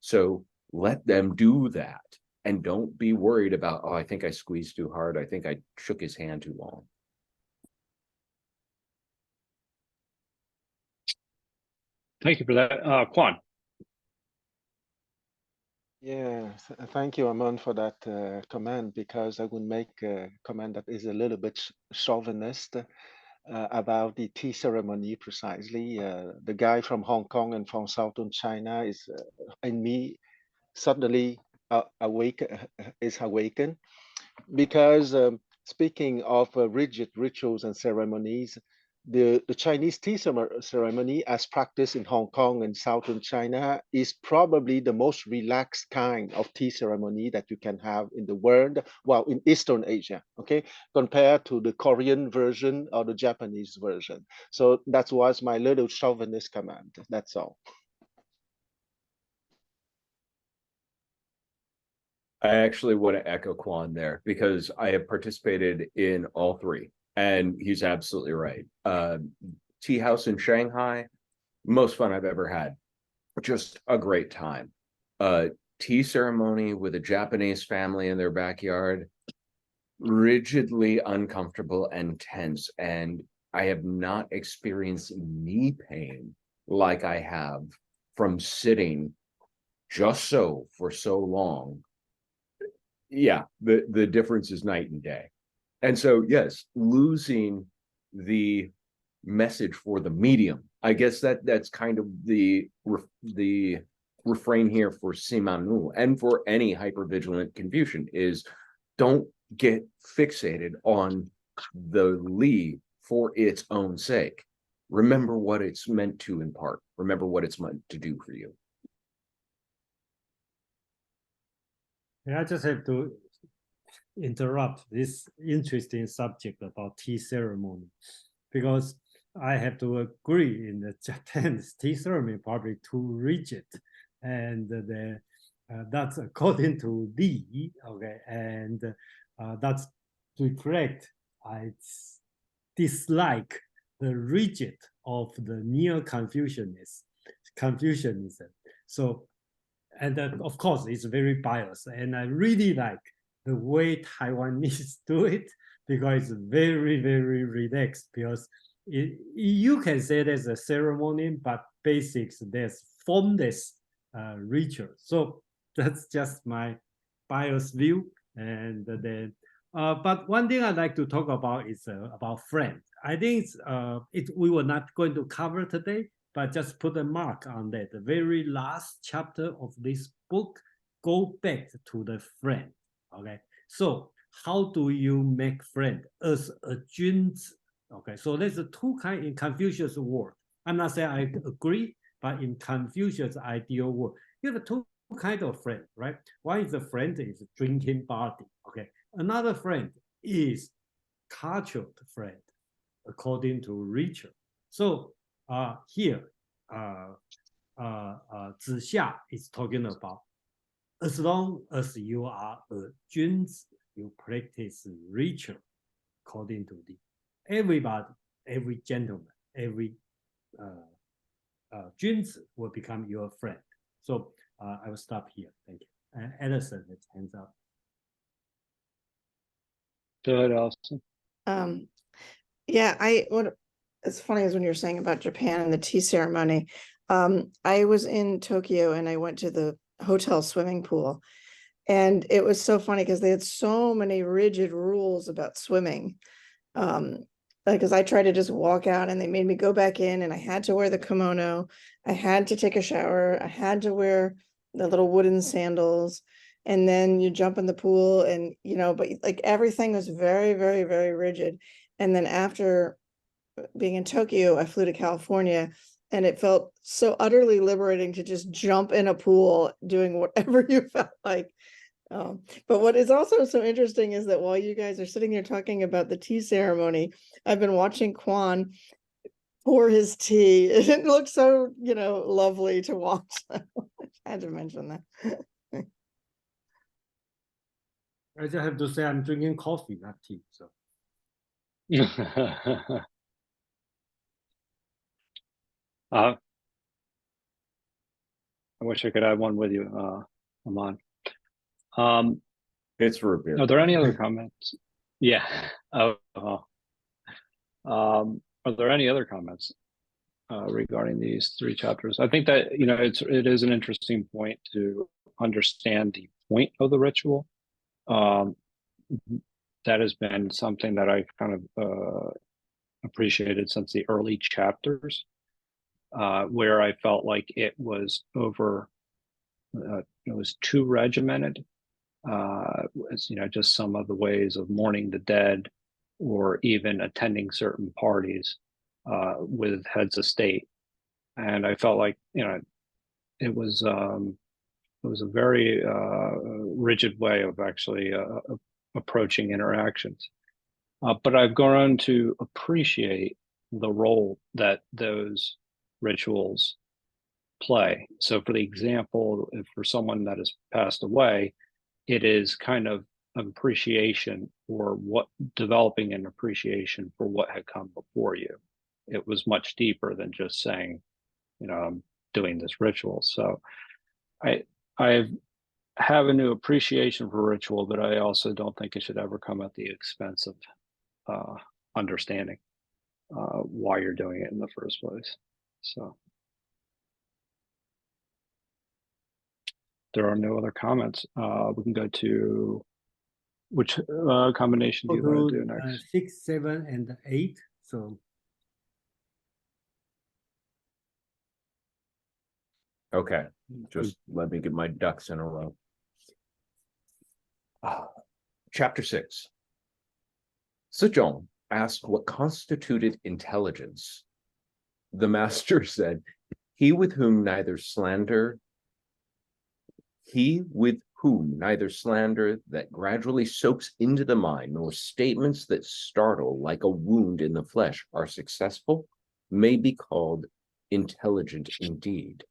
So let them do that. And don't be worried about, oh, I think I squeezed too hard. I think I shook his hand too long. Thank you for that. Quan. Yeah, thank you, Amon, for that comment, because I would make a comment that is a little bit chauvinist about the tea ceremony precisely. The guy from Hong Kong and from Southern China is, in me, suddenly is awakened, because speaking of rigid rituals and ceremonies, the Chinese tea ceremony as practiced in Hong Kong and Southern China is probably the most relaxed kind of tea ceremony that you can have in the world, well, in Eastern Asia, okay, compared to the Korean version or the Japanese version. So that was my little chauvinist comment, that's all. I actually want to echo Quan there because I have participated in all three, and he's absolutely right. Tea house in Shanghai, most fun I've ever had. Just a great time. Tea ceremony with a Japanese family in their backyard, rigidly uncomfortable and tense. And I have not experienced knee pain like I have from sitting just so for so long. Yeah, the difference is night and day. And so, yes, losing the message for the medium. I guess that's kind of the refrain here for Simanu and for any hypervigilant Confucian is don't get fixated on the li for its own sake. Remember what it's meant to impart. Remember what it's meant to do for you. I just have to interrupt this interesting subject about tea ceremony, because I have to agree in the Japan's tea ceremony probably too rigid, and that's according to Li, okay, and that's reflect I dislike the rigid of the Confucianism. So, and of course, it's very biased, and I really like the way Taiwanese do it because it's very, very relaxed. Because you can say there's a ceremony, but basics there's formless ritual. So that's just my biased view. And then, but one thing I'd like to talk about is about friends. I think we were not going to cover today, but just put a mark on that. The very last chapter of this book go back to the friend. Okay, so how do you make friend as a junzi? Okay, so there's two kind in Confucius world. I'm not saying I agree, but in Confucius ideal world, you have two kind of friend, right? One is a friend is drinking party. Okay, another friend is cultured friend according to ritual. So here, Zixia is talking about as long as you are a junzi, you practice ritual according to the everybody, every gentleman, every junzi will become your friend. So I will stop here. Thank you. Edison, let's hands up. Go ahead, Allison. Yeah, it's funny as when you're saying about Japan and the tea ceremony. I was in Tokyo and I went to the hotel swimming pool, and it was so funny because they had so many rigid rules about swimming. Because I tried to just walk out and they made me go back in, and I had to wear the kimono, I had to take a shower, I had to wear the little wooden sandals, and then you jump in the pool, and but like everything was very, very, very rigid. And then after being in Tokyo, I flew to California, and it felt so utterly liberating to just jump in a pool doing whatever you felt like. But what is also so interesting is that while you guys are sitting here talking about the tea ceremony, I've been watching Quan pour his tea. It looks so, lovely to watch. I had to mention that. I just have to say I'm drinking coffee, not tea. So. I wish I could have one with you, Aman. It's for a beer. Are there any other comments? Yeah. Are there any other comments regarding these three chapters? I think that it is an interesting point to understand the point of the ritual. That has been something that I kind of appreciated since the early chapters, where I felt like it was too regimented. As just some of the ways of mourning the dead, or even attending certain parties with heads of state, and I felt like it was a very rigid way of actually approaching interactions. But I've grown to appreciate the role that those rituals play. So, for the example, if for someone that has passed away, it is kind of an appreciation for developing an appreciation for what had come before you. It was much deeper than just saying, I'm doing this ritual. So I have a new appreciation for ritual, but I also don't think it should ever come at the expense of understanding. why you're doing it in the first place. So there are no other comments. We can go to which combination do you want to do next? 6, 7, and 8. So Okay, just let me get my ducks in a row. Chapter 6. Zhong asked what constituted intelligence. The master said, he with whom neither slander that gradually soaks into the mind, nor statements that startle like a wound in the flesh are successful, may be called intelligent indeed.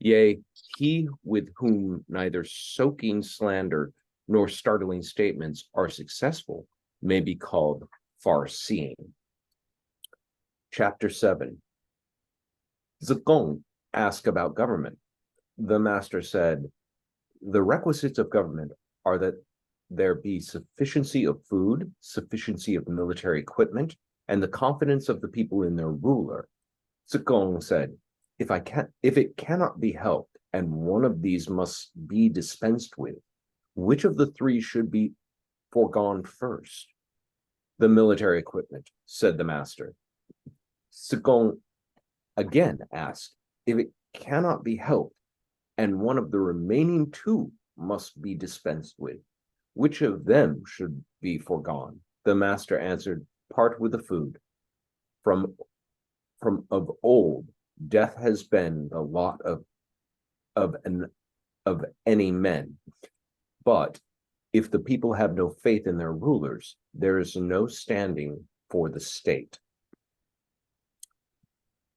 Yea, he with whom neither soaking slander nor startling statements are successful may be called far-seeing. Chapter 7. Zhong asked about government. The master said, the requisites of government are that there be sufficiency of food, sufficiency of military equipment, and the confidence of the people in their ruler. Zhong said, if it cannot be helped, and one of these must be dispensed with, which of the three should be foregone first? The military equipment, said the master. Zhong again asked, if it cannot be helped, and one of the remaining two must be dispensed with, which of them should be foregone? The master answered, part with the food. From of old, death has been the lot of any men. But if the people have no faith in their rulers, there is no standing for the state.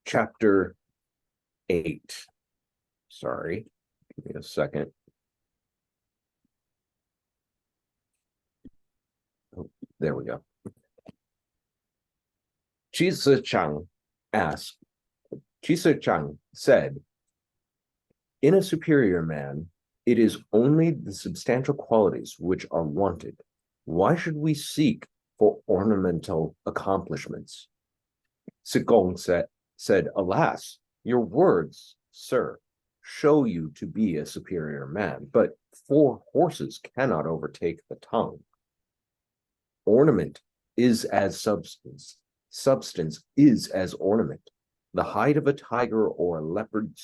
Chapter 8. Sorry, give me a second. Oh, there we go. Chang said, in a superior man, it is only the substantial qualities which are wanted. Why should we seek for ornamental accomplishments? Zhong said, alas, your words, sir, show you to be a superior man, but 4 horses cannot overtake the tongue. Ornament is as substance. Substance is as ornament. The hide of a tiger or a leopard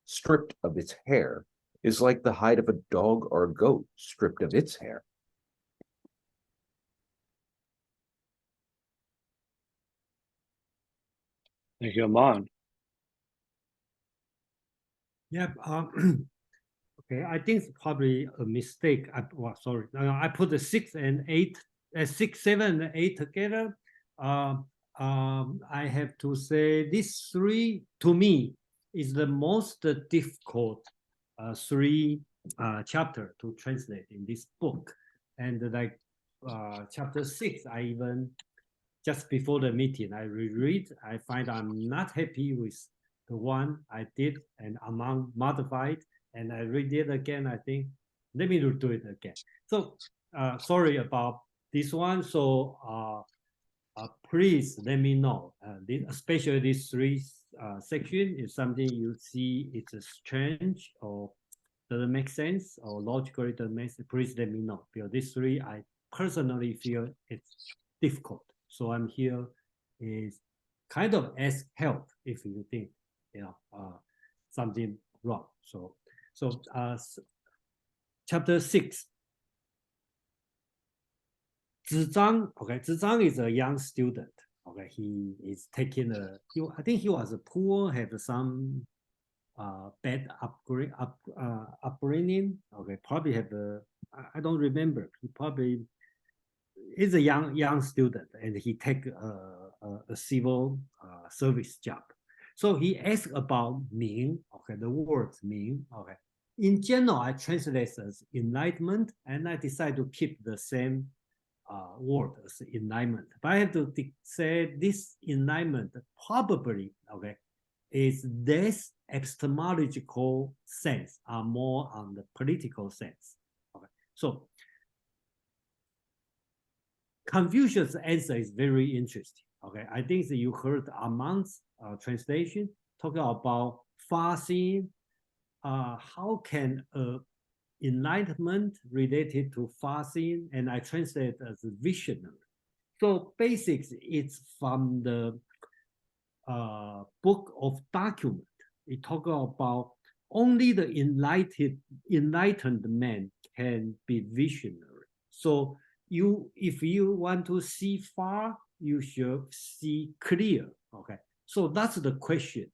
stripped of its hair is like the hide of a dog or a goat stripped of its hair. Thank you, Aman. Yep. Okay, I think it's probably a mistake. Sorry, I put the 6 and 8, 6, 7, and 8 together. I have to say this 3 to me is the most difficult 3 chapter to translate in this book. And like chapter 6, I even just before the meeting, I reread. I find I'm not happy with the one I did and among modified, and I read it again. I think let me do it again. So sorry about this one. So please let me know. Especially this 3 section is something you see it's strange or doesn't make sense or logically doesn't make sense. Please let me know, because this 3 I personally feel it's difficult. So I'm here is kind of ask help if you think something wrong. So chapter 6. Zhang, okay, Zhang is a young student. Okay, he is taking I think he was poor, have some bad upbringing. Okay, probably have I don't remember. He probably is a young student, and he take a civil service job. So he asked about Ming. Okay, the word Ming. Okay, in general, I translate as enlightenment, and I decide to keep the same word as enlightenment. But I have to say this enlightenment probably is less epistemological sense, more on the political sense. Okay, so Confucius' answer is very interesting. Okay, I think that you heard Armand's translation talking about far-seeing. How can enlightenment related to far-seeing? And I translate it as visionary. So basics, it's from the book of document. It talks about only the enlightened man can be visionary. So if you want to see far, you should see clear. Okay, so that's the question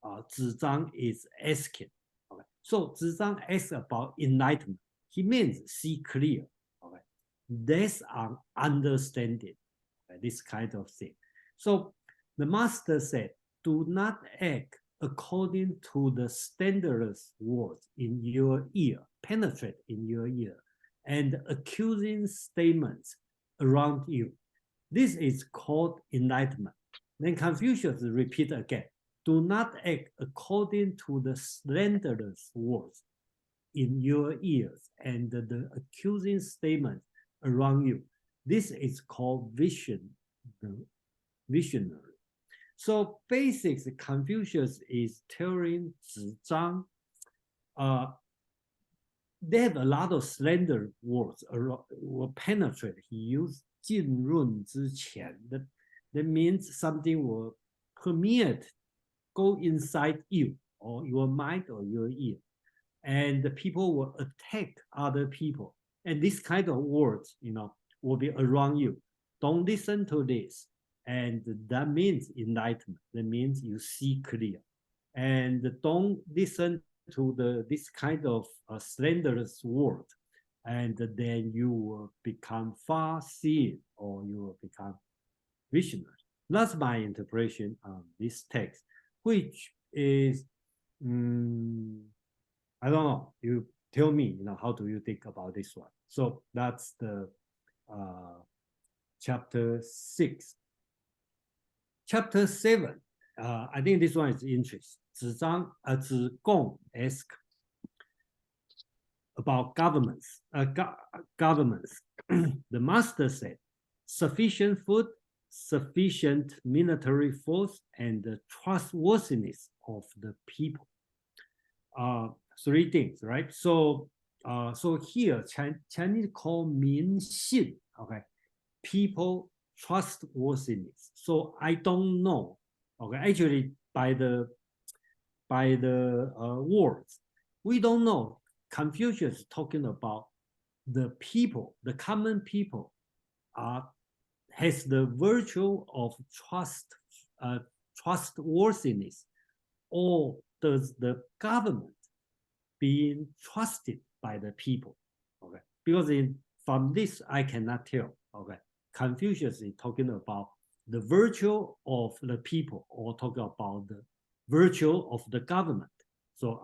Zhang is asking. Okay, so Zhang asks about enlightenment. He means see clear. Okay, that's an understanding. Okay? This kind of thing. So the master said, do not act according to the standardless words in your ear, penetrate in your ear, and accusing statements around you. This is called enlightenment. Then Confucius repeat again, do not act according to the slanderous words in your ears and the accusing statements around you. This is called visionary. So basics, Confucius is telling Zhang, they have a lot of slender words will penetrate. He used 浸润之前. That means something will permeate, go inside you or your mind or your ear. And the people will attack other people. And this kind of words, will be around you. Don't listen to this. And that means enlightenment. That means you see clear. And don't listen to this kind of slanderous word. And then you will become far-seeing or you will become visionary. That's my interpretation of this text, which is, I don't know, you tell me, how do you think about this one? So that's the chapter 6. Chapter 7, I think this one is interesting. Zhong asks about governments. The master said, sufficient food, sufficient military force, and the trustworthiness of the people. 3 things, right? So here Chinese call 民信, okay, people trustworthiness. So I don't know. Okay, actually by the words, we don't know. Confucius is talking about the people, the common people, has the virtue of trustworthiness, or does the government being trusted by the people? Okay, because from this I cannot tell. Okay, Confucius is talking about the virtue of the people or talking about the virtue of the government. So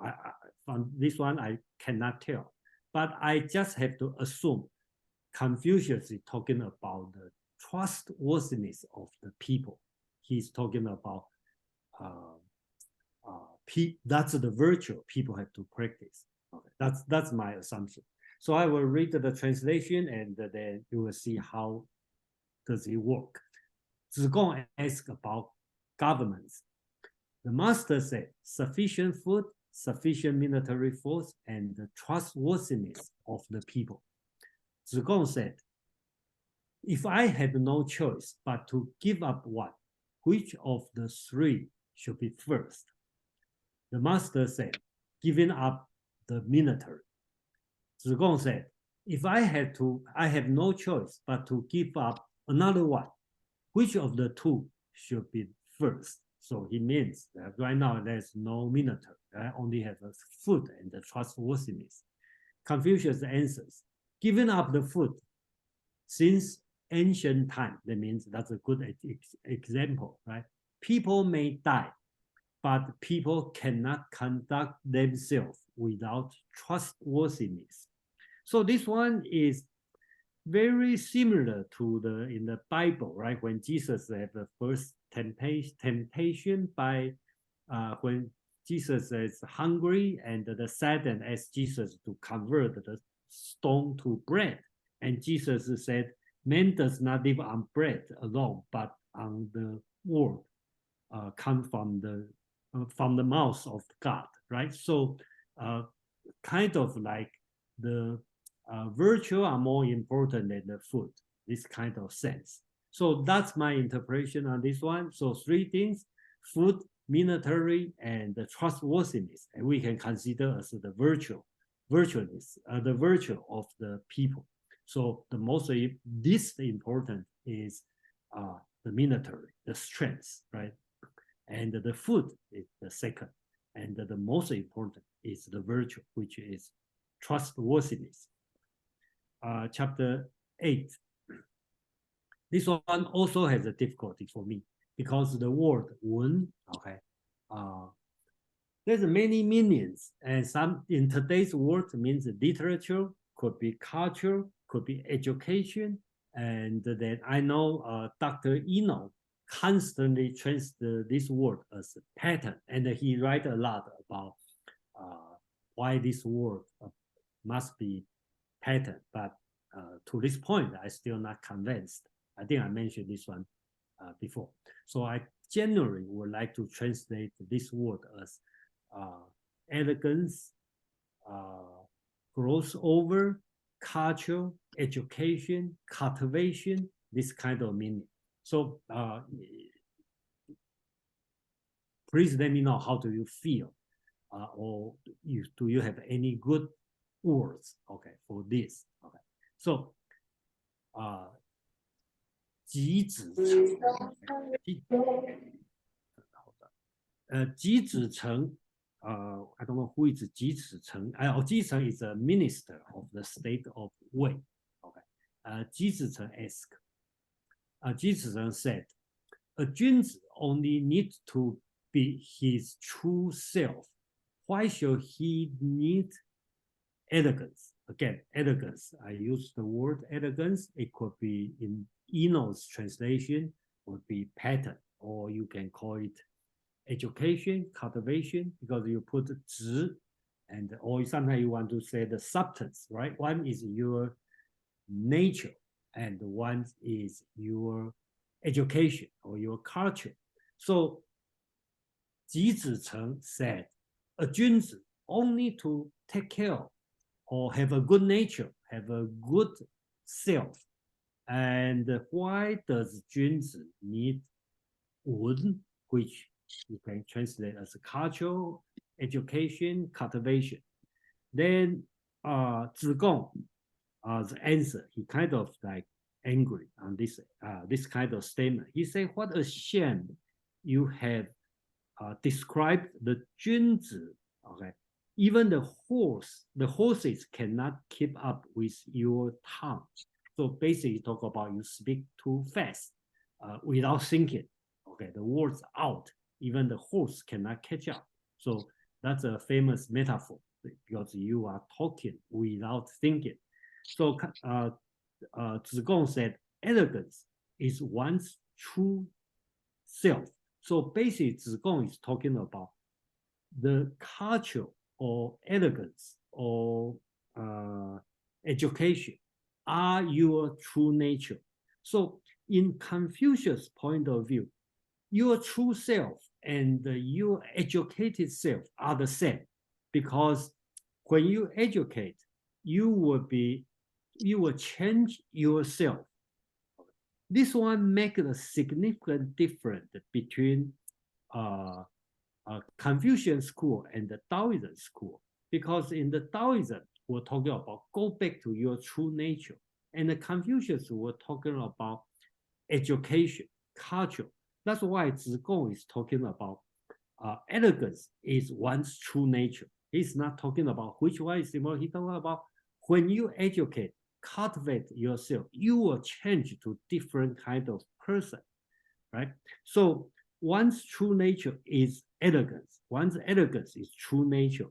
from this one, I cannot tell. But I just have to assume Confucius is talking about the trustworthiness of the people. He's talking about that's the virtue people have to practice. Okay, that's my assumption. So I will read the translation and then you will see how does it work. Zhong asked about governments. The master said, sufficient food, sufficient military force, and the trustworthiness of the people. Zhong said, if I had no choice but to give up one, which of the 3 should be first? The master said, giving up the military. Zhong said, if I have no choice but to give up another one, which of the 2 should be first? So he means that right now there's no military. I only have food and the trustworthiness. Confucius answers, giving up the food since ancient time. That means that's a good example, right? People may die, but people cannot conduct themselves without trustworthiness. So this one is very similar to in the Bible, right? When Jesus had the first temptation by when Jesus is hungry and the Satan asked Jesus to convert the stone to bread. And Jesus said, man does not live on bread alone, but on the word come from the mouth of God, right? So kind of like the virtue are more important than the food, this kind of sense. So that's my interpretation on this one. So three things: food, military, and the trustworthiness, and we can consider as the virtuousness, the virtue of the people. So the most least important is the military, the strength, right? And the food is the second. And the most important is the virtue, which is trustworthiness. Chapter 8. This one also has a difficulty for me because the word "wen," okay, there's many meanings, and some in today's world means literature, could be culture, could be education, and then I know Dr. Eno constantly translates this word as a pattern, and he writes a lot about why this word must be pattern. But to this point, I'm still not convinced. I think I mentioned this one before. So I generally would like to translate this word as elegance, growth over, culture, education, cultivation, this kind of meaning. So please let me know how do you feel, or do you have any good words, okay, for this, okay. So 集子成 I don't know who is 集子成. Ji Cheng is a minister of the state of Wei. Okay. Ji Cheng asked. Ji Cheng said, "A 君子 only needs to be his true self. Why should he need elegance?" Again, elegance. I use the word elegance. It could be in Eno's translation, would be pattern, or you can call it education, cultivation, because you put 质, and or sometimes you want to say the substance, right? One is your nature, and one is your education or your culture. So Ji Cheng said, a 君子 only to take care of or have a good nature, have a good self. And why does 君子 need 文, which you can translate as culture, education, cultivation? Then Zhong, the answer, he kind of like angry on this kind of statement. He said, "What a shame you have described the 君子, okay? Even the horses cannot keep up with your tongue." So basically talk about you speak too fast without thinking. Okay, the words out, even the horse cannot catch up. So that's a famous metaphor because you are talking without thinking. So Zhong said, elegance is one's true self. So basically Zhong is talking about the culture or elegance or education are your true nature. So in Confucius' point of view, your true self and your educated self are the same, because when you educate, you will change yourself. This one makes a significant difference between Confucian school and the Taoism school, because in the Taoism, we're talking about go back to your true nature, and the Confucians were talking about education, culture. That's why Zhong is talking about elegance is one's true nature. He's not talking about which one is similar. He's talking about when you educate, cultivate yourself, you will change to different kind of person, right? So one's true nature is elegance. One's elegance is true nature.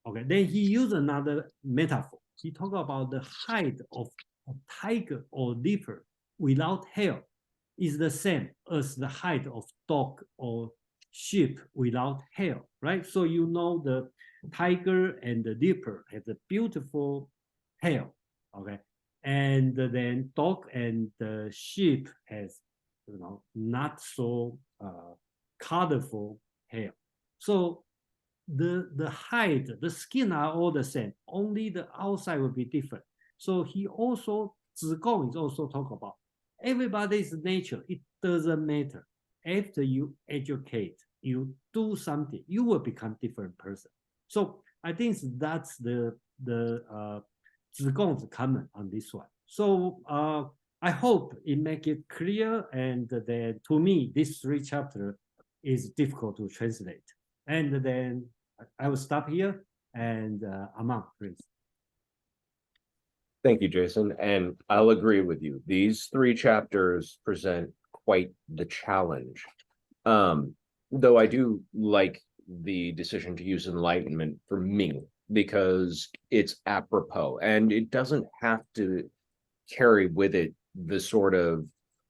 Okay, then he used another metaphor. He talked about the hide of a tiger or leopard without hair is the same as the hide of dog or sheep without hair, right? So you know the tiger and the leopard have a beautiful hair, okay? and then dog and sheep has, not so colorful hair. So the hide, the skin are all the same, only the outside will be different. So he also, zhong is also talk about everybody's nature. It doesn't matter. After you educate, you do something, you will become different person. So I think that's the zhong's comment on this one. So I hope it make it clear, and then to me, this 3 chapter is difficult to translate. And then I will stop here, and Aman, please. Thank you, Jason. And I'll agree with you. These 3 chapters present quite the challenge. Though I do like the decision to use enlightenment for me, because it's apropos and it doesn't have to carry with it the sort of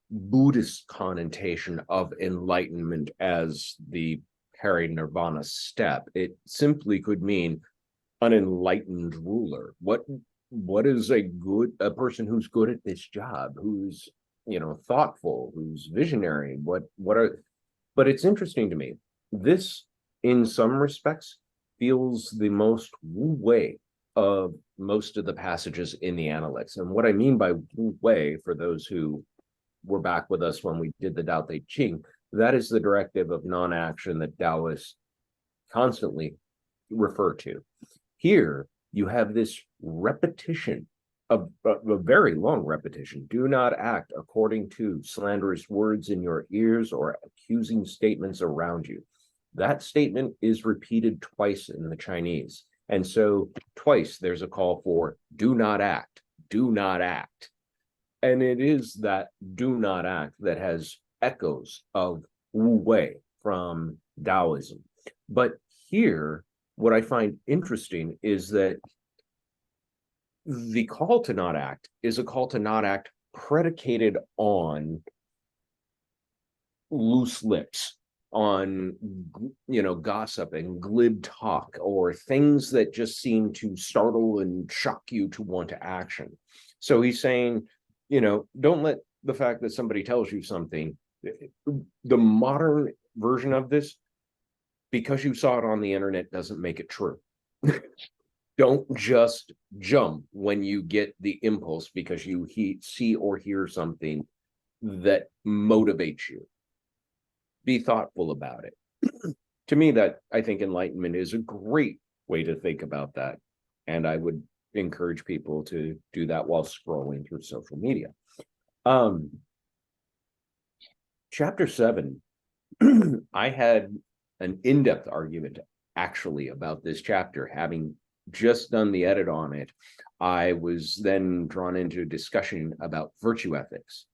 Buddhist connotation of enlightenment as the parinirvana step. It simply could mean an enlightened ruler. What is a person who's good at this job, who's thoughtful, who's visionary? But it's interesting to me. This, in some respects, feels the most Wu Wei of most of the passages in the Analects. And what I mean by Wu Wei, for those who were back with us when we did the Tao Te Ching, that is the directive of non-action that Taoists constantly refer to. Here, you have this repetition, a very long repetition. Do not act according to slanderous words in your ears or accusing statements around you. That statement is repeated twice in the Chinese. And so twice there's a call for do not act, do not act. And it is that do not act that has echoes of Wu Wei from Taoism. But here, what I find interesting is that the call to not act is a call to not act predicated on loose lips, on gossip and glib talk, or things that just seem to startle and shock you to want to action. So he's saying, don't let the fact that somebody tells you something, the modern version of this, because you saw it on the internet doesn't make it true. Don't just jump when you get the impulse because you see or hear something that motivates you. Be thoughtful about it. To me, that I think enlightenment is a great way to think about that. And I would encourage people to do that while scrolling through social media. Chapter 7, I had an in-depth argument actually about this chapter. Having just done the edit on it, I was then drawn into a discussion about virtue ethics.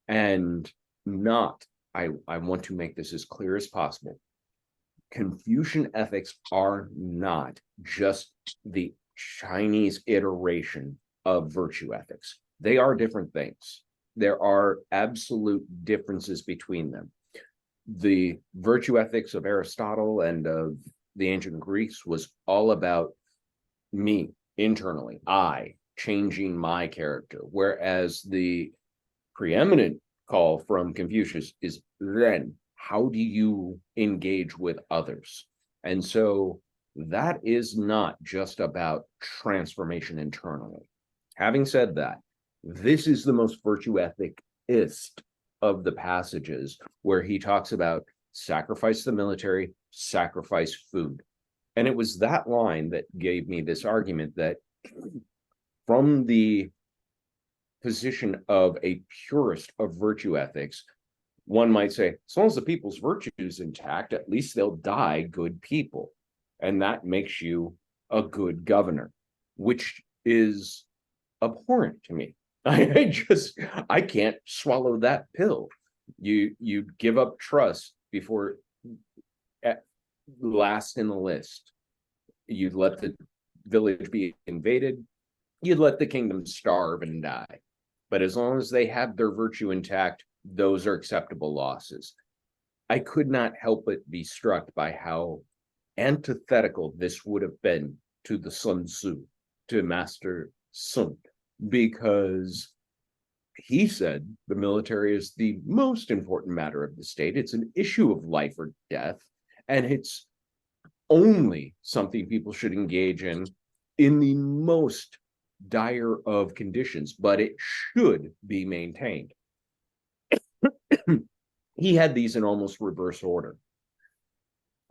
And I want to make this as clear as possible. Confucian ethics are not just the Chinese iteration of virtue ethics. They are different things. There are absolute differences between them. The virtue ethics of Aristotle and of the ancient Greeks was all about me internally, I changing my character, whereas the preeminent call from Confucius is then how do you engage with others? And so that is not just about transformation internally. Having said that, this is the most virtue ethicist of the passages where he talks about sacrifice the military, sacrifice food. And it was that line that gave me this argument that from the position of a purist of virtue ethics, one might say, as long as the people's virtue is intact, at least they'll die good people. And that makes you a good governor, which is abhorrent to me. I can't swallow that pill. You give up trust before last in the list. You'd let the village be invaded. You'd let the kingdom starve and die. But as long as they have their virtue intact, those are acceptable losses. I could not help but be struck by how antithetical this would have been to the Sun Tzu, to Master Sun. because he said the military is the most important matter of the state. It's an issue of life or death, and it's only something people should engage in the most dire of conditions, but it should be maintained. He had these in almost reverse order.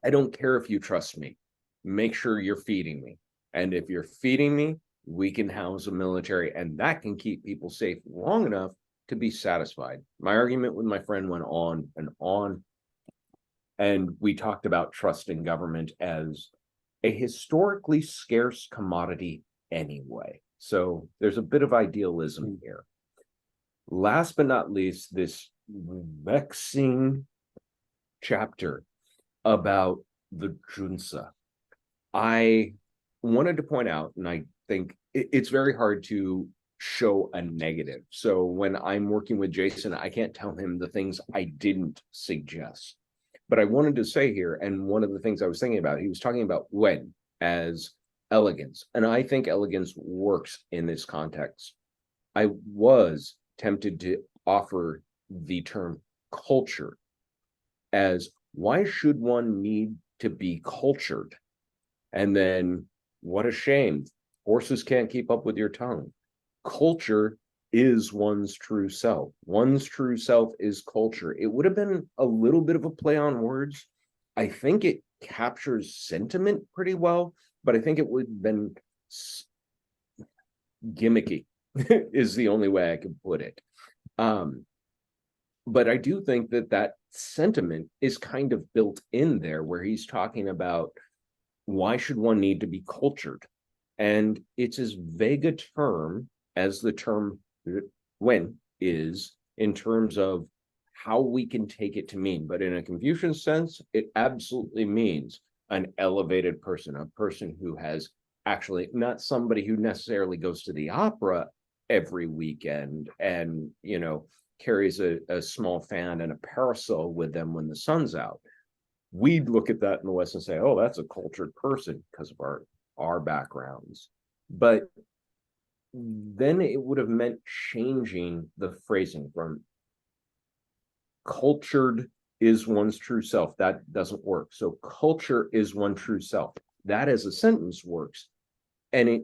I don't care if you trust me. Make sure you're feeding me. And if you're feeding me, we can house a military, and that can keep people safe long enough to be satisfied. My argument with my friend went on and on. And we talked about trust in government as a historically scarce commodity anyway. So there's a bit of idealism here. Last but not least, this vexing chapter about the junsa. I wanted to point out, and I think it's very hard to show a negative. So when I'm working with Jason, I can't tell him the things I didn't suggest. But I wanted to say here, and one of the things I was thinking about, he was talking about Yuan as elegance. And I think elegance works in this context. I was tempted to offer the term culture as, why should one need to be cultured? And then, what a shame, horses can't keep up with your tongue. Culture is one's true self. One's true self is culture. It would have been a little bit of a play on words. I think it captures sentiment pretty well, but I think it would have been gimmicky is the only way I could put it. But I do think that that sentiment is kind of built in there, where he's talking about why should one need to be cultured? And it's as vague a term as the term when is, in terms of how we can take it to mean. But in a Confucian sense, it absolutely means an elevated person, a person who has actually, not somebody who necessarily goes to the opera every weekend and, you know, carries a small fan and a parasol with them when the sun's out. We'd look at that in the West and say, oh, that's a cultured person because of our backgrounds. But then it would have meant changing the phrasing from cultured is one's true self. That doesn't work. So culture is one true self. That as a sentence works. And it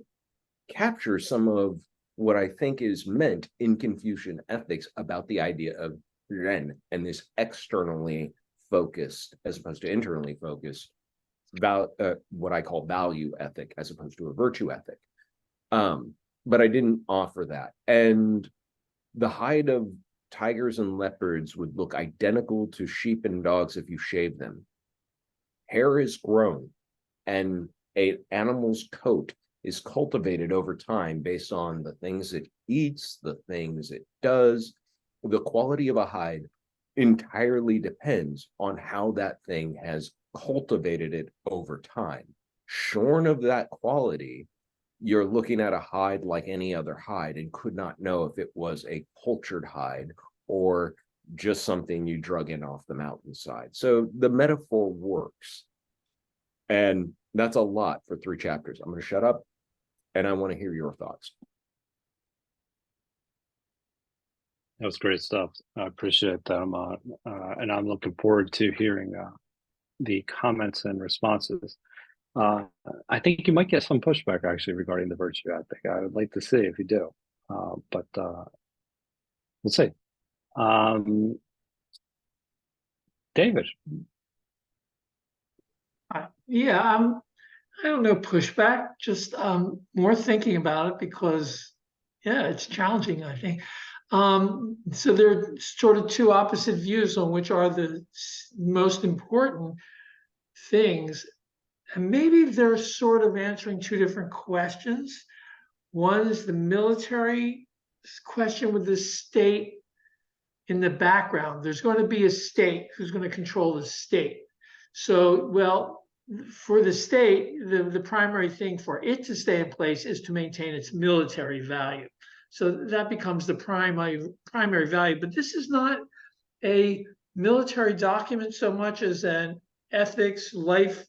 captures some of what I think is meant in Confucian ethics about the idea of ren and this externally focused as opposed to internally focused, what I call value ethic as opposed to a virtue ethic. But I didn't offer that. And the hide of tigers and leopards would look identical to sheep and dogs if you shave them. Hair is grown, and an animal's coat is cultivated over time based on the things it eats, the things it does. The quality of a hide entirely depends on how that thing has cultivated it over time. Shorn of that quality, you're looking at a hide like any other hide and could not know if it was a cultured hide or just something you drug in off the mountainside. So the metaphor works. And that's a lot for 3 chapters. I'm going to shut up and I want to hear your thoughts. That was great stuff. I appreciate that, and I'm looking forward to hearing the comments and responses. I think you might get some pushback actually regarding the virtue ethic. I would like to see if you do, but we'll see. David. Yeah, I don't know pushback, just more thinking about it because, yeah, it's challenging, I think. So there are sort of 2 opposite views on which are the most important things. And maybe they're sort of answering 2 different questions. One is the military question with the state in the background. There's going to be a state who's going to control the state. So, well, for the state, the primary thing for it to stay in place is to maintain its military value. So that becomes the primary value. But this is not a military document so much as an ethics, life,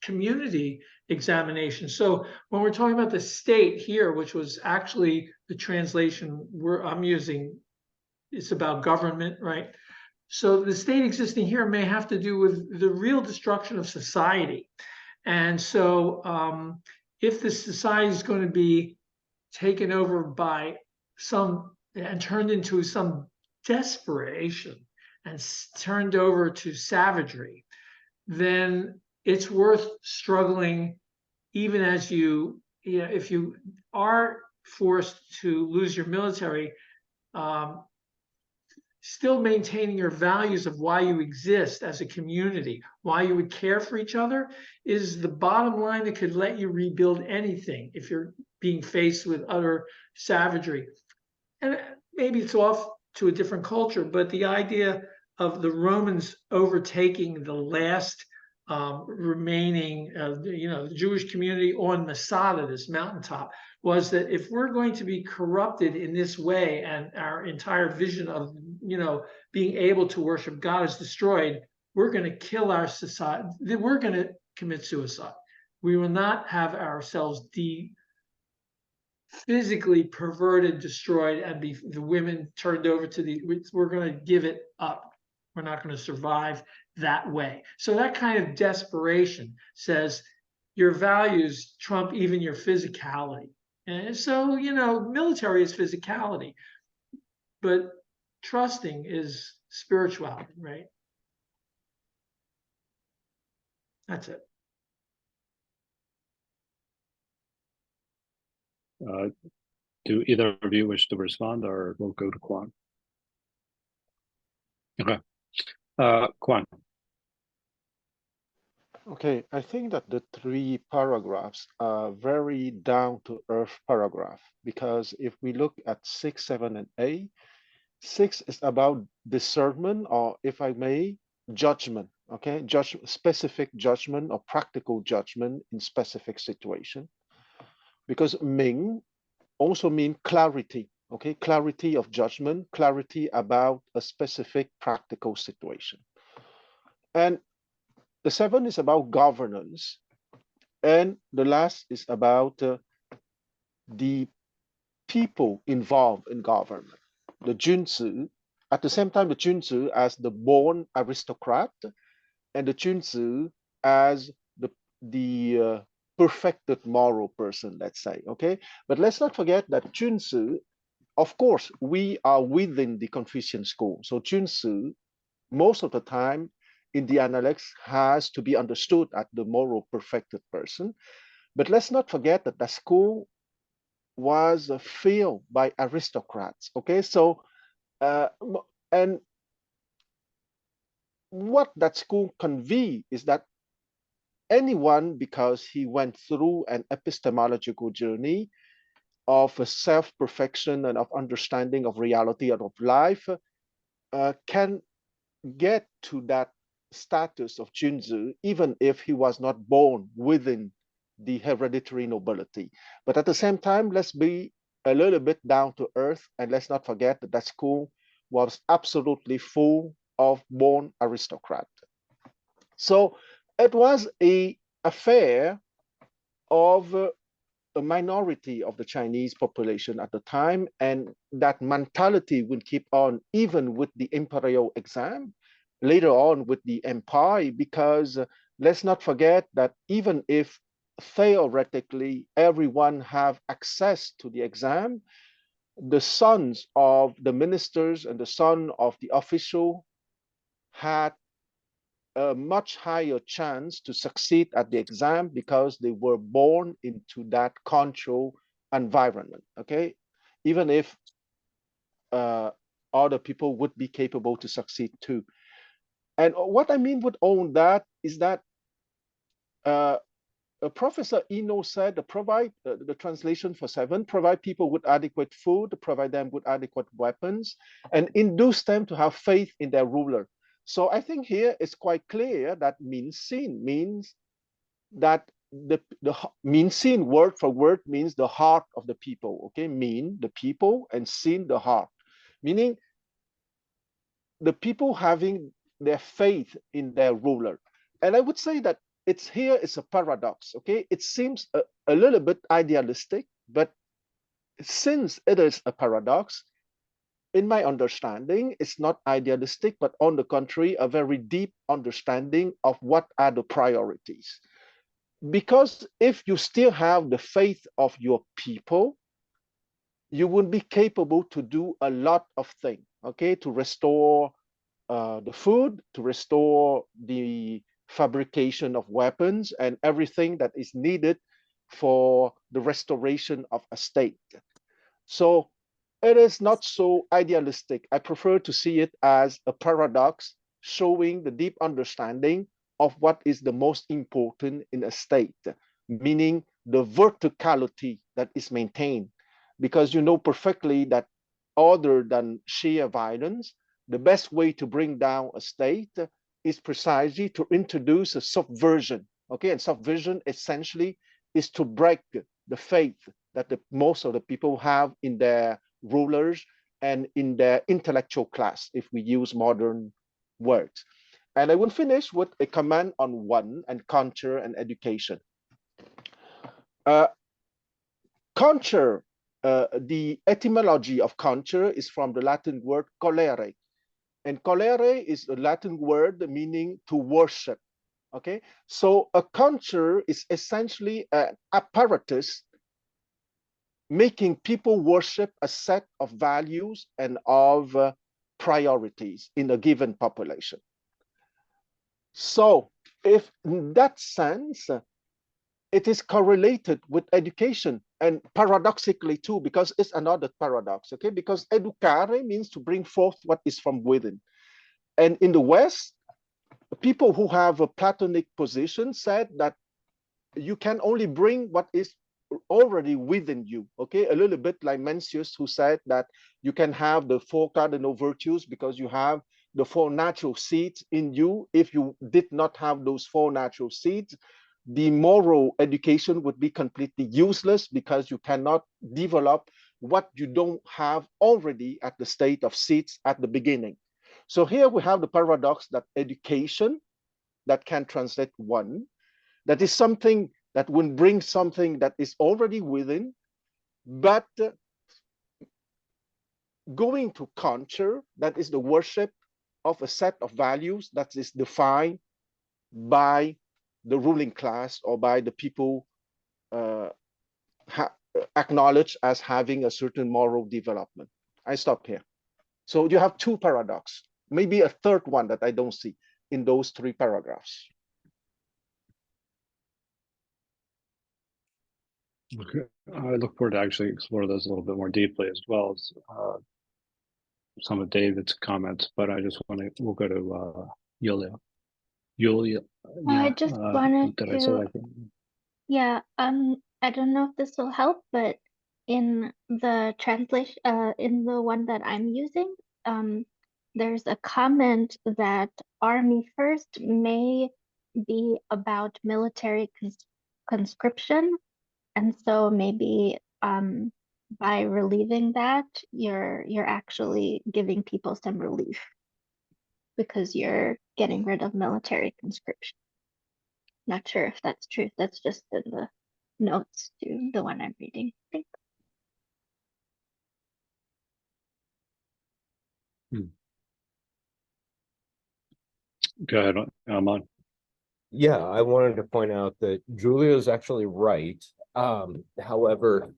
community examination. So when we're talking about the state here, which was actually the translation I'm using, it's about government, right? So the state existing here may have to do with the real destruction of society. And so if the society is going to be taken over by and turned into some desperation and turned over to savagery, then it's worth struggling, even as if you are forced to lose your military, still maintaining your values of why you exist as a community, why you would care for each other, is the bottom line that could let you rebuild anything if you're being faced with utter savagery. And maybe it's off to a different culture, but the idea of the Romans overtaking the last remaining, the Jewish community on Masada, this mountaintop, was that if we're going to be corrupted in this way and our entire vision of, being able to worship God is destroyed, we're going to kill our society. We're going to commit suicide. We will not have ourselves physically perverted, destroyed, and be the women turned over to we're going to give it up. We're not going to survive that way. So that kind of desperation says your values trump even your physicality. And so, military is physicality, but trusting is spirituality, right? That's it. Do either of you wish to respond, or we'll go to Quan? Okay. Quan. Okay, I think that the 3 paragraphs are very down-to-earth paragraph, because if we look at 6, 7, and 8, 6 is about discernment, or if I may, judgment. Okay, specific judgment or practical judgment in specific situation. Because Ming also mean clarity. Okay, clarity of judgment, clarity about a specific practical situation. And the 7 is about governance, and the last is about the people involved in government. The Junzi, at the same time, the Junzi as the born aristocrat, and the Junzi as the perfected moral person, let's say. Okay, but let's not forget that Junzi, of course, we are within the Confucian school. So Junzi, most of the time, in the Analects, has to be understood as the moral perfected person. But let's not forget that the school was filled by aristocrats. Okay, so and what that school convey is that anyone, because he went through an epistemological journey of self-perfection and of understanding of reality and of life, can get to that status of Junzi, even if he was not born within the hereditary nobility. But at the same time, let's be a little bit down to earth, and let's not forget that that school was absolutely full of born aristocrats. So it was an affair of a minority of the Chinese population at the time, and that mentality will keep on even with the imperial exam, later on with the empire, because let's not forget that even if theoretically everyone have access to the exam, the sons of the ministers and the son of the official had a much higher chance to succeed at the exam because they were born into that control environment. Okay, even if other people would be capable to succeed too. And what I mean with all that is that Professor Eno said, provide the translation for 7, provide people with adequate food, provide them with adequate weapons, and induce them to have faith in their ruler. So I think here it's quite clear that min sin means that the min sin, word for word, means the heart of the people. Okay, min, the people, and sin, the heart, meaning the people having their faith in their ruler. And I would say that it's a paradox, okay? It seems a little bit idealistic, but since it is a paradox, in my understanding, it's not idealistic, but on the contrary, a very deep understanding of what are the priorities. Because if you still have the faith of your people, you will be capable to do a lot of things, okay? To restore the food, to restore the fabrication of weapons and everything that is needed for the restoration of a state. So it is not so idealistic. I prefer to see it as a paradox showing the deep understanding of what is the most important in a state, meaning the verticality that is maintained. Because you know perfectly that other than sheer violence, the best way to bring down a state is precisely to introduce a subversion. Okay, and subversion essentially is to break the faith that most of the people have in their rulers and in their intellectual class, if we use modern words. And I will finish with a comment on one and culture and education. Culture, the etymology of culture is from the Latin word colere. And colere is a Latin word meaning to worship. Okay, so a culture is essentially an apparatus making people worship a set of values and of priorities in a given population. So if in that sense, it is correlated with education, and paradoxically too, because it's another paradox, okay? Because educare means to bring forth what is from within. And in the West, people who have a Platonic position said that you can only bring what is already within you, okay? A little bit like Mencius, who said that you can have the 4 cardinal virtues because you have the 4 natural seeds in you. If you did not have those 4 natural seeds, the moral education would be completely useless because you cannot develop what you don't have already at the state of seeds at the beginning. So here we have the paradox that education that can translate one, that is something that will bring something that is already within, but going to culture, that is the worship of a set of values that is defined by the ruling class or by the people acknowledged as having a certain moral development. I stop here. So you have 2 paradoxes, maybe a third one that I don't see in those 3 paragraphs. Okay. I look forward to actually explore those a little bit more deeply, as well as some of David's comments, but I just want to, we'll go to Yulia. Yulia, I just wanted did I say that? Yeah, I don't know if this will help, but in the translation, in the one that I'm using, there's a comment that army first may be about military conscription, and so maybe by relieving that, you're actually giving people some relief because you're getting rid of military conscription. Not sure if that's true. That's just in the notes to the one I'm reading. Thanks. Go ahead, Ahmad. Yeah, I wanted to point out that Julia is actually right. However,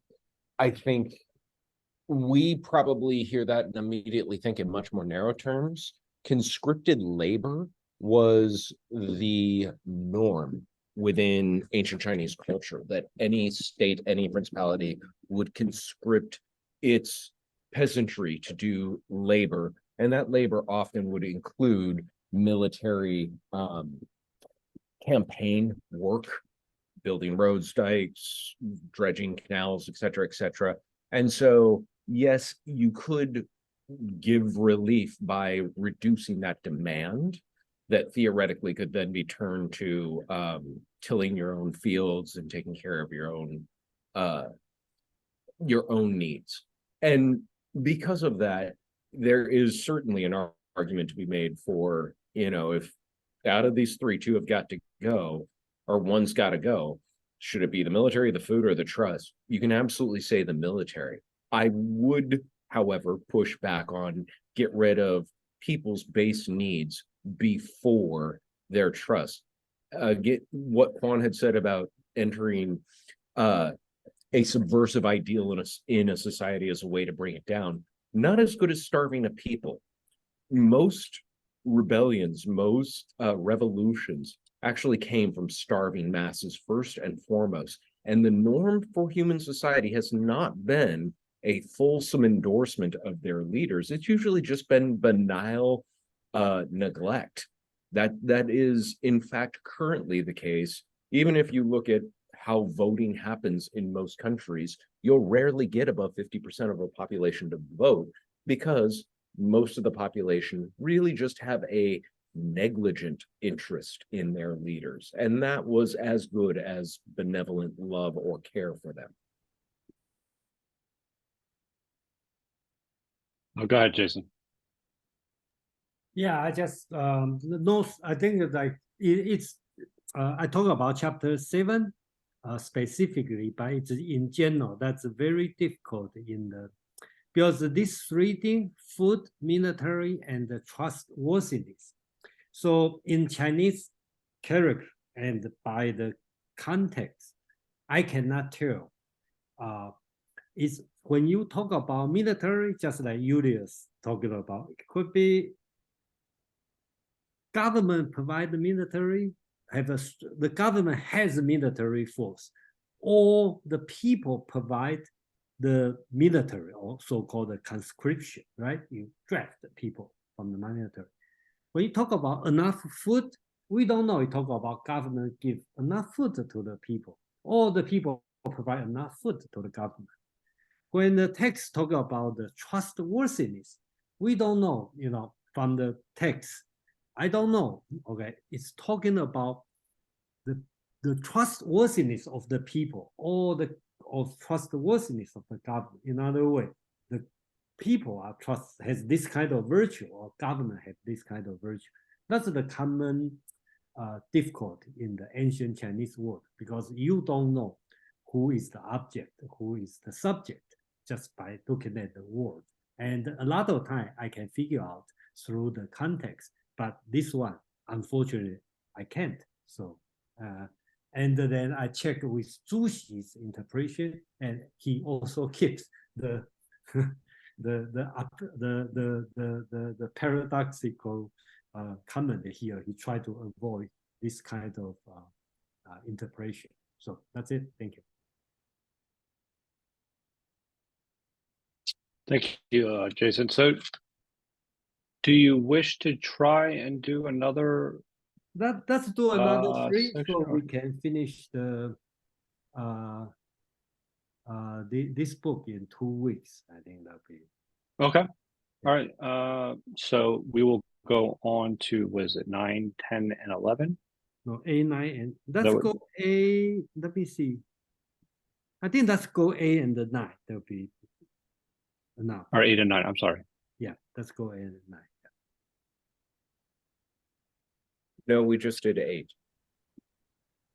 I think we probably hear that and immediately think in much more narrow terms. Conscripted labor was the norm within ancient Chinese culture, that any state, any principality would conscript its peasantry to do labor, and that labor often would include military campaign work, building roads, dikes, dredging canals, et cetera. And so, yes, you could give relief by reducing that demand that theoretically could then be turned to tilling your own fields and taking care of your own needs. And because of that, there is certainly an argument to be made for if out of these three, two have got to go, or one's got to go, should it be the military, the food, or the trust? You can absolutely say the military. I would, however, push back on get rid of people's base needs before their trust. Get what Quan had said about entering a subversive ideal in a society as a way to bring it down. Not as good as starving a people. Most rebellions, most revolutions actually came from starving masses first and foremost. And the norm for human society has not been a fulsome endorsement of their leaders. It's usually just been banal neglect. That is, in fact, currently the case. Even if you look at how voting happens in most countries, you'll rarely get above 50% of the population to vote because most of the population really just have a negligent interest in their leaders. And that was as good as benevolent love or care for them. Oh, go ahead, Jason. Yeah, I just I think it's I talk about chapter 7 specifically, but it's in general that's very difficult because this three things: food, military, and the trustworthiness. So in Chinese character and by the context, I cannot tell. It's when you talk about military, just like Julius talking about, it could be government provide the military, the government has a military force, or the people provide the military, or so-called conscription, right? You draft the people from the military. When you talk about enough food, we don't know. You talk about government give enough food to the people, or the people provide enough food to the government. When the text talk about the trustworthiness, we don't know, from the text. I don't know, okay? It's talking about the trustworthiness of the people or trustworthiness of the government. In other words, the people has this kind of virtue, or government has this kind of virtue. That's the common difficulty in the ancient Chinese world, because you don't know who is the object, who is the subject, just by looking at the word. And a lot of time I can figure out through the context, but this one, unfortunately, I can't. So, and then I check with Zhu Xi's interpretation, and he also keeps the paradoxical comment here. He tried to avoid this kind of interpretation. So that's it. Thank you. Thank you, Jason. So do you wish to try and do another? Let's do another 3 section, so we can finish this book in 2 weeks. I think that'll be okay. All right. So we will go on to, was it 9, 10, and 11? No, A, 9, and let's go A. Let me see. I think let's go A and the 9. That'll be enough. Or 8 and 9. I'm sorry. Yeah, let's go A and 9. No, we just did 8.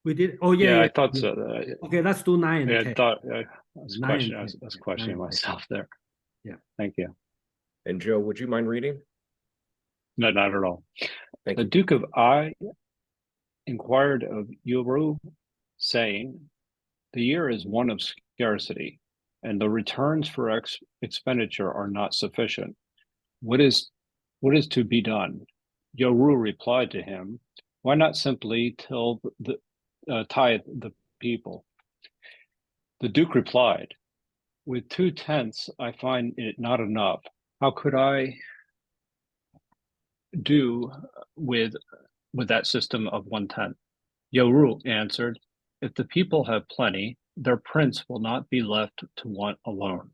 We did. Oh yeah, I thought so. Okay, let's do 9 and 10. I thought I was questioning myself there. Yeah. Thank you. And Joe, would you mind reading? No, not at all. Thank the you. Duke of Ai inquired of Yuru, saying, "The year is one of scarcity, and the returns for expenditure are not sufficient. What is to be done?" Yoru replied to him, "Why not simply tithe the people?" The Duke replied, "With 2/10 I find it not enough. How could I do with that system of 1/10? Yoru answered, "If the people have plenty, their prince will not be left to want alone.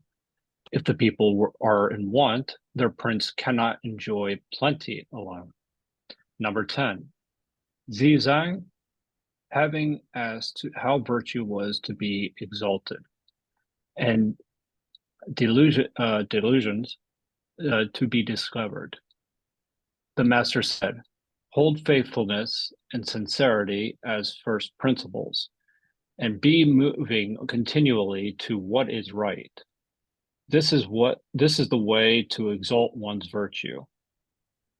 If the people are in want, their prince cannot enjoy plenty alone." Number 10, Zizang, having asked how virtue was to be exalted and delusions to be discovered, the master said, Hold faithfulness and sincerity as first principles, and be moving continually to what is right. This is the way to exalt one's virtue.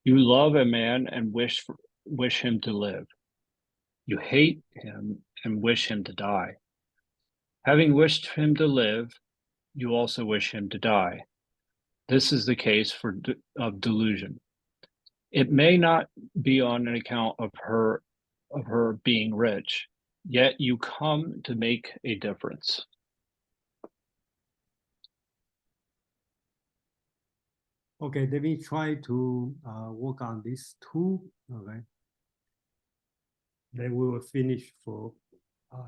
You love a man and wish him to live. You hate him and wish him to die. Having wished him to live, you also wish him to die. This is the case of delusion. It may not be on account of her being rich, yet you come to make a difference. Okay, let me try to work on these two. Okay, then we will finish for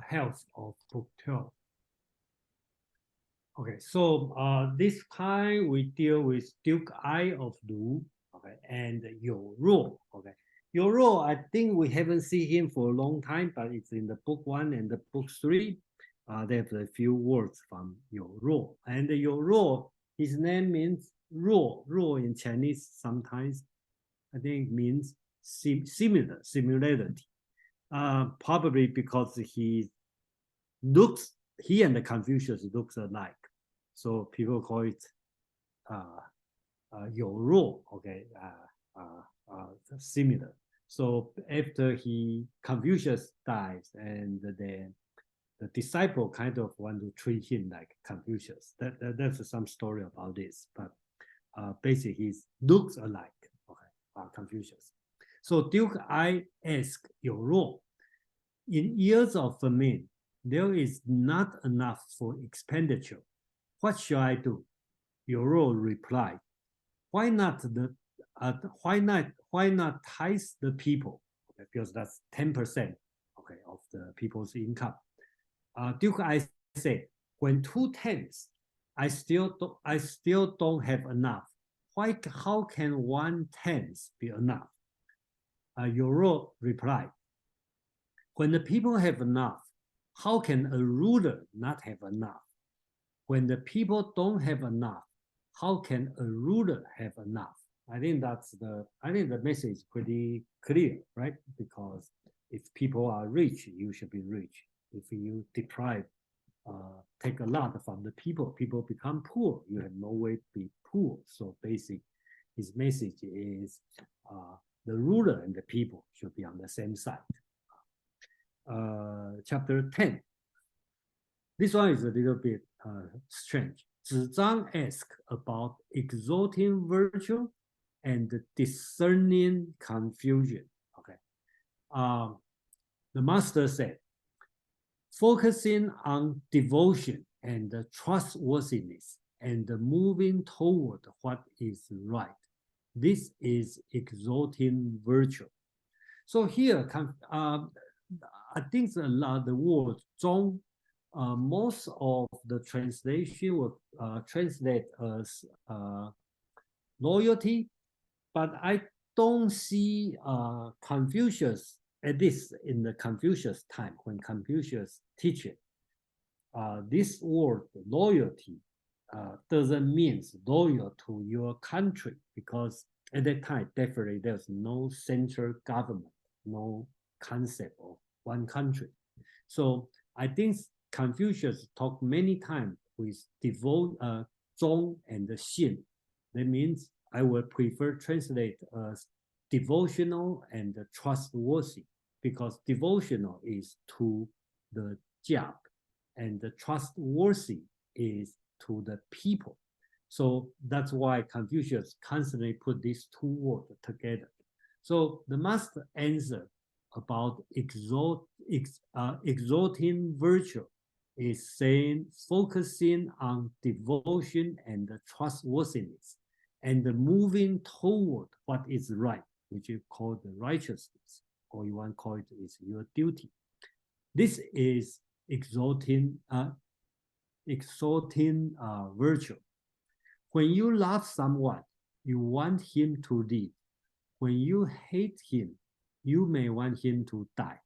health of book 12. Okay, so this time we deal with Duke I of Lu, okay, and Yu Ruo. Okay, Yu Ruo, I think we haven't seen him for a long time, but it's in the book 1 and the book 3. There's a few words from Yu Ruo, and Yu Ruo, his name means Ruo. Ruo in Chinese sometimes I think means similarity. Probably because he and the Confucius looks alike, so people call it Yu Ruo, okay, similar. So after Confucius dies, and then the disciple kind of want to treat him like Confucius. That's some story about this, but basically he looks alike, okay, Confucius. So Duke I asked Yu Ruo, in years of famine, there is not enough for expenditure. What shall I do? Yu Ruo replied, why not tithe the people? Okay, because that's 10%, okay, of the people's income. Duke I said, when 2/10 I still don't have enough. How can 1/10 be enough? Yu Ruo replied, when the people have enough, how can a ruler not have enough? When the people don't have enough, how can a ruler have enough? I think the message is pretty clear, right? Because if people are rich, you should be rich. If you take a lot from the people become poor. You have no way to be poor. So basically, his message is the ruler and the people should be on the same side. Chapter 10. This one is a little bit strange. Zhang asked about exalting virtue and discerning confusion. Okay. The master said, focusing on devotion and trustworthiness and moving toward what is right. This is exalting virtue. So here, I think the word zhong, most of the translation will translate as loyalty, but I don't see Confucius, at least in the Confucius time, when Confucius teach it, this word loyalty doesn't mean loyal to your country, because at that time, definitely there's no central government, no concept of one country. So I think Confucius talked many times with zhong and xin. That means I would prefer translate as devotional and trustworthy, because devotional is to the job and the trustworthy is to the people. So that's why Confucius constantly put these two words together. So the master answer about exalting virtue is saying focusing on devotion and trustworthiness and moving toward what is right, which is called the righteousness, or you want to call it is your duty. This is exalting virtue. When you love someone, you want him to live. When you hate him, you may want him to die.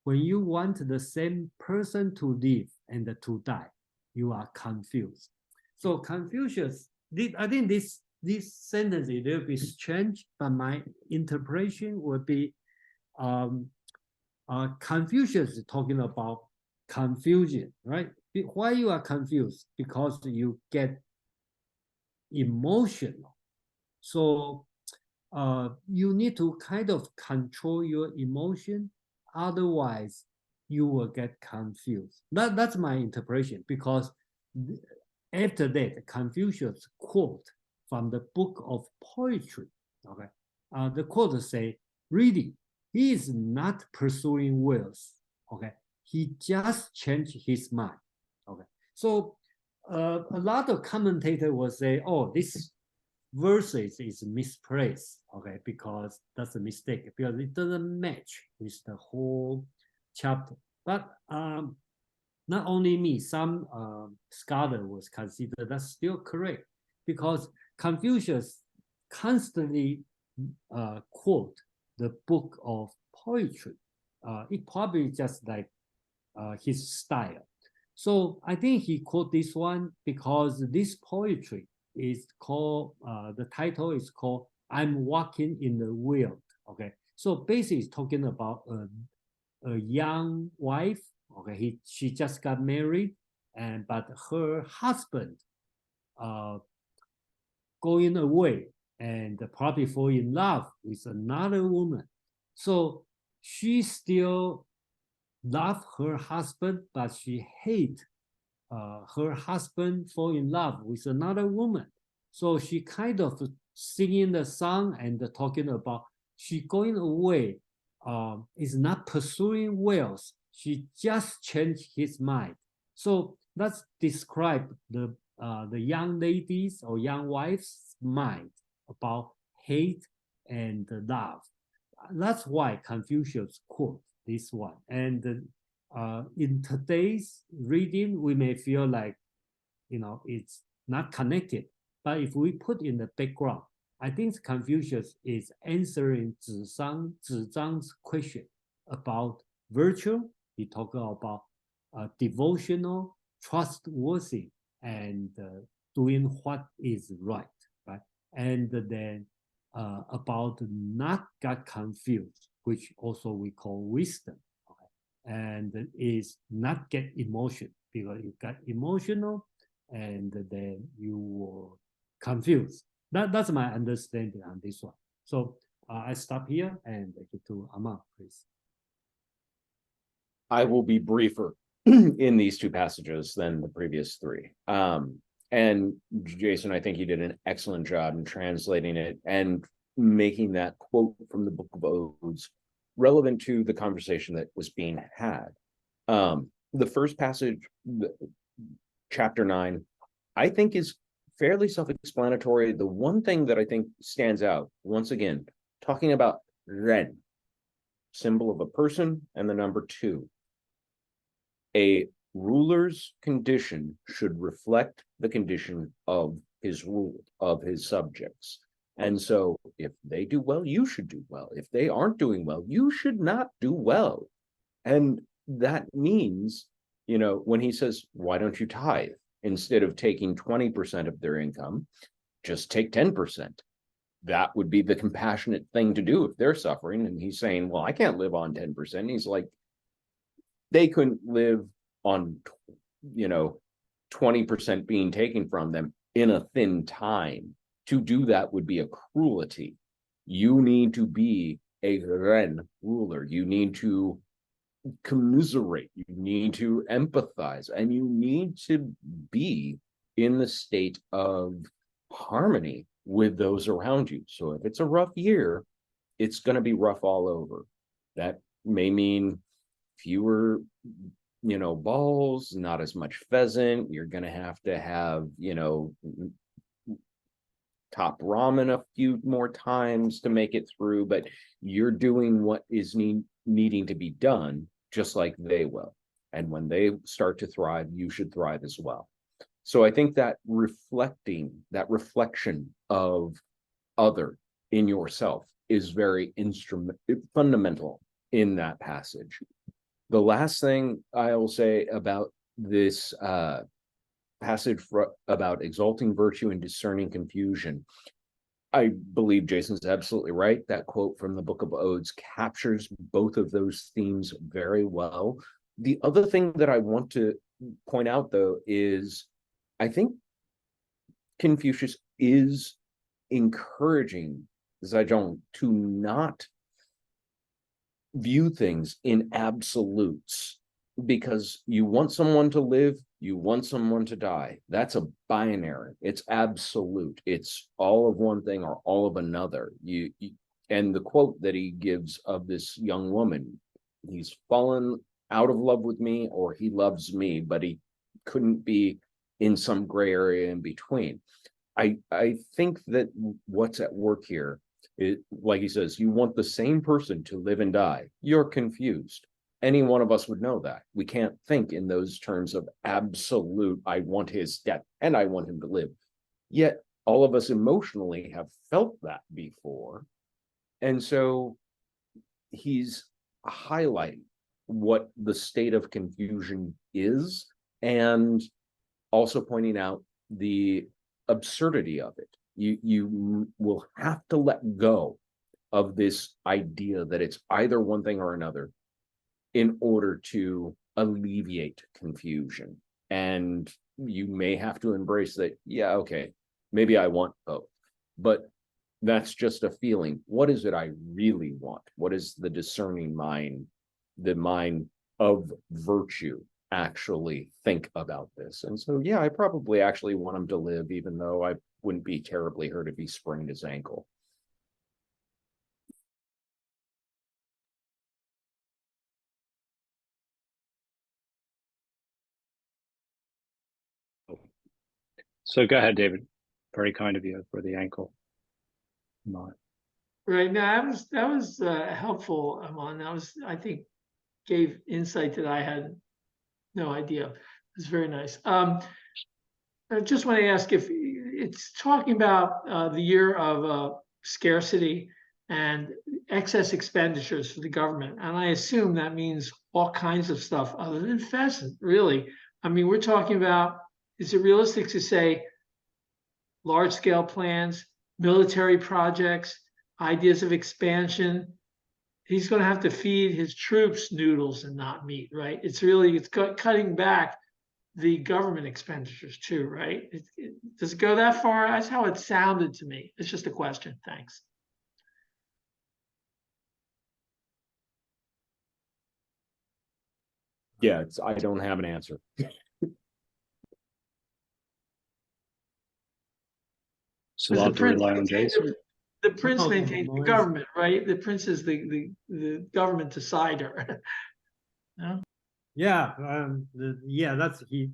When you want the same person to live and to die, you are confused. So Confucius, I think this this sentence a little bit strange, but my interpretation would be Confucius is talking about confusion, right? Why you are confused? Because you get emotional. So you need to kind of control your emotion. Otherwise, you will get confused. That's my interpretation, because after that, Confucius quote from the book of poetry. Okay, the quote say, "Really, he is not pursuing wealth. Okay, he just changed his mind." Okay, so a lot of commentators will say, "Oh, this verses is misplaced." Okay, because that's a mistake, because it doesn't match with the whole chapter. But not only me, some scholar was consider that's still correct, because Confucius constantly quote the book of poetry. It probably just like his style. So I think he quote this one because this poetry is called, the title is called "I'm Walking in the Wild." Okay, so basically it's talking about a young wife. Okay, she just got married, but her husband going away and probably fall in love with another woman. So she still love her husband, but she hate her husband fall in love with another woman. So she kind of singing the song and talking about she going away, is not pursuing wealth. She just changed his mind. So let's describe the young ladies or young wife's mind about hate and love. That's why Confucius quote this one. And in today's reading, we may feel like, it's not connected. But if we put in the background, I think Confucius is answering Zhang's question about virtue. He talked about devotional, trustworthy, and doing what is right, right? And then about not get confused, which also we call wisdom, okay? And is not get emotion, because you got emotional and then you were confused. That's my understanding on this one. So I stop here and give to Amma, please. I will be briefer in these two passages than the previous three. And Jason, I think you did an excellent job in translating it and making that quote from the Book of Odes relevant to the conversation that was being had. The first passage, chapter 9, I think is fairly self-explanatory. The one thing that I think stands out, once again, talking about ren, symbol of a person, and the number 2. A ruler's condition should reflect the condition of his rule, of his subjects. And so if they do well, you should do well. If they aren't doing well, you should not do well. And that means, when he says, why don't you tithe? Instead of taking 20% of their income, just take 10%. That would be the compassionate thing to do if they're suffering. And he's saying, well, I can't live on 10%. He's like, they couldn't live on, 20% being taken from them in a thin time. To do that would be a cruelty. You need to be a ren ruler. You need to commiserate. You need to empathize, and you need to be in the state of harmony with those around you. So if it's a rough year, it's going to be rough all over. That may mean fewer, balls, not as much pheasant. You're going to have, top ramen a few more times to make it through, but you're doing what is needing to be done, just like they will. And when they start to thrive, you should thrive as well. So I think that reflection of other in yourself is very fundamental in that passage. The last thing I will say about this passage about exalting virtue and discerning confusion. I believe Jason's absolutely right. That quote from the Book of Odes captures both of those themes very well. The other thing that I want to point out, though, is I think Confucius is encouraging zhong to not view things in absolutes, because you want someone to live, you want someone to die. That's a binary. It's absolute. It's all of one thing or all of another. And the quote that he gives of this young woman, he's fallen out of love with me or he loves me, but he couldn't be in some gray area in between. I think that what's at work here, like he says, you want the same person to live and die. You're confused. Any one of us would know that. We can't think in those terms of absolute, I want his death and I want him to live. Yet all of us emotionally have felt that before. And so he's highlighting what the state of confusion is, and also pointing out the absurdity of it. You will have to let go of this idea that it's either one thing or another in order to alleviate confusion. And you may have to embrace that, yeah, okay, maybe I want both, but that's just a feeling. What is it I really want? What is the discerning mind, the mind of virtue, actually think about this? And so, yeah, I probably actually want him to live, even though I wouldn't be terribly hurt if he sprained his ankle. So go ahead, David. Very kind of you for the ankle. Right now, that was helpful, Amon. That was, I think, gave insight that I had no idea. It's very nice. I just want to ask if it's talking about the year of scarcity and excess expenditures for the government, and I assume that means all kinds of stuff other than pheasant. Really, I mean, we're talking about. Is it realistic to say large-scale plans, military projects, ideas of expansion? He's going to have to feed his troops noodles and not meat, right? It's cutting back the government expenditures too, right? Does it go that far? That's how it sounded to me. It's just a question. Thanks. Yeah, I don't have an answer. So we'll have to rely on Jason. The prince maintains the government, right? The prince is the government decider. No? Yeah, that's he.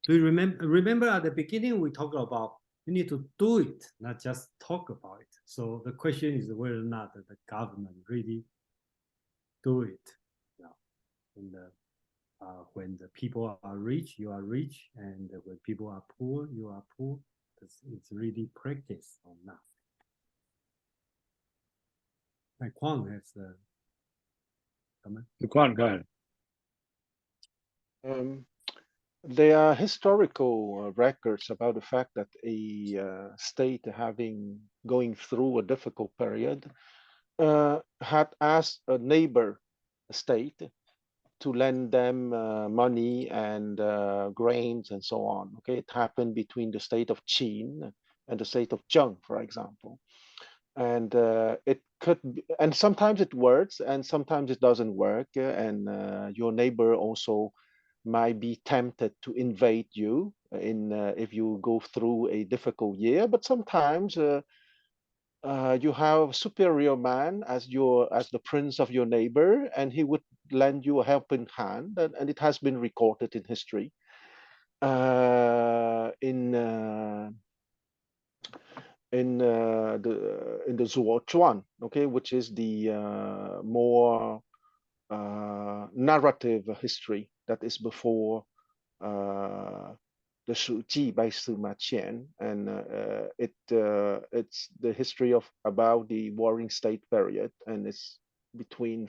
Do you remember at the beginning we talked about you need to do it, not just talk about it. So the question is whether or not the government really do it. When the people are rich, you are rich, and when people are poor, you are poor. It's really practice or not. And Kwang has the comment. Kwang, go ahead. There are historical records about the fact that a state going through a difficult period had asked a neighbor state to lend them money and grains and so on. Okay, it happened between the state of Qin and the state of Zhong, for example. And it could be, and sometimes it works and sometimes it doesn't work. And your neighbor also might be tempted to invade you if you go through a difficult year. But sometimes you have superior man as the prince of your neighbor, and he would lend you a helping hand, and it has been recorded in history. In the Zhuo, okay, which is the more narrative history that is before the Shu Ji by Sima Qian, and it's the history of about the Warring State period, and it's between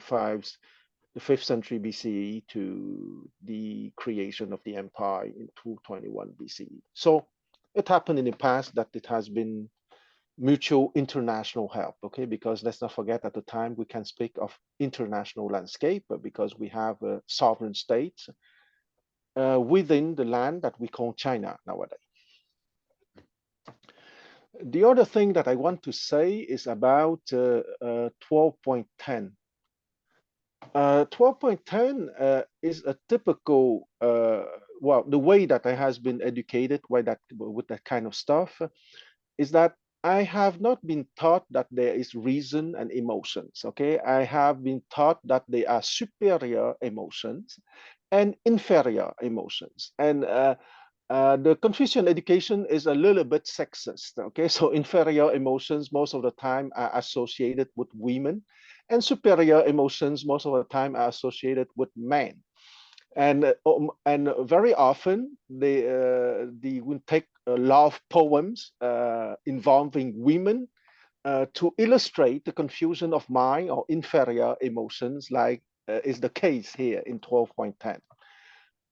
the 5th century BCE to the creation of the empire in 221 BCE. So it happened in the past that it has been mutual international help, okay? Because let's not forget at the time we can speak of international landscape because we have a sovereign states within the land that we call China nowadays. The other thing that I want to say is about 12.10. 12.10 is a typical, well, the way that I has been educated with that kind of stuff is that I have not been taught that there is reason and emotions, okay? I have been taught that they are superior emotions and inferior emotions. And the Confucian education is a little bit sexist, okay? So inferior emotions most of the time are associated with women, and superior emotions most of the time are associated with men. And very often they will take love poems involving women to illustrate the confusion of mind or inferior emotions, like is the case here in 12.10.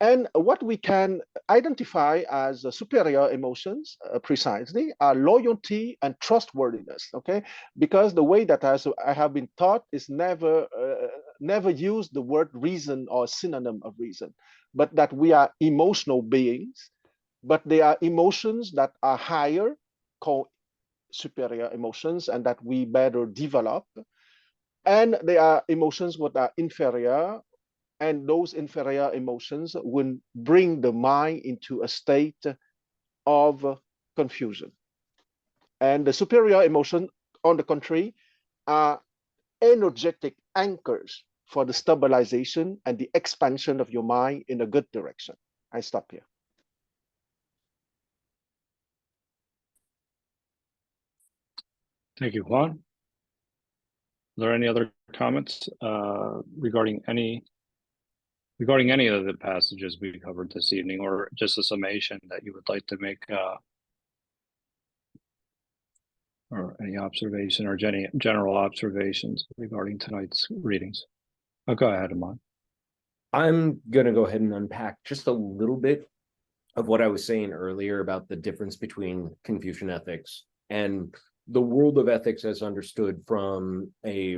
And what we can identify as superior emotions precisely are loyalty and trustworthiness, okay? Because the way that I have been taught is never use the word reason or synonym of reason, but that we are emotional beings, but they are emotions that are higher, called superior emotions, and that we better develop. And they are emotions that are inferior, and those inferior emotions will bring the mind into a state of confusion. And the superior emotion, on the contrary, are energetic anchors for the stabilization and the expansion of your mind in a good direction. I stop here. Thank you, Juan. Are there any other comments regarding any of the passages we covered this evening, or just a summation that you would like to make, or any observation or general observations regarding tonight's readings? Oh, go ahead, Amon. I'm going to go ahead and unpack just a little bit of what I was saying earlier about the difference between Confucian ethics and the world of ethics as understood from a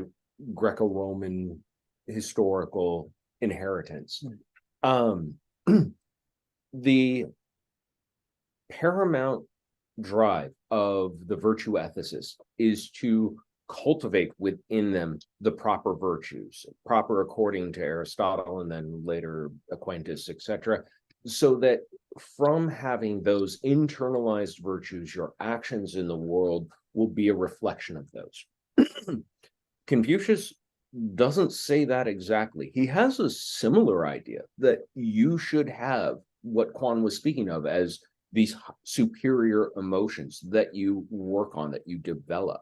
Greco-Roman historical inheritance. The paramount drive of the virtue ethicists is to cultivate within them the proper virtues, proper according to Aristotle and then later Aquinas, etc., so that from having those internalized virtues, your actions in the world will be a reflection of those. Confucius doesn't say that exactly. He has a similar idea that you should have what Quan was speaking of as these superior emotions that you work on, that you develop,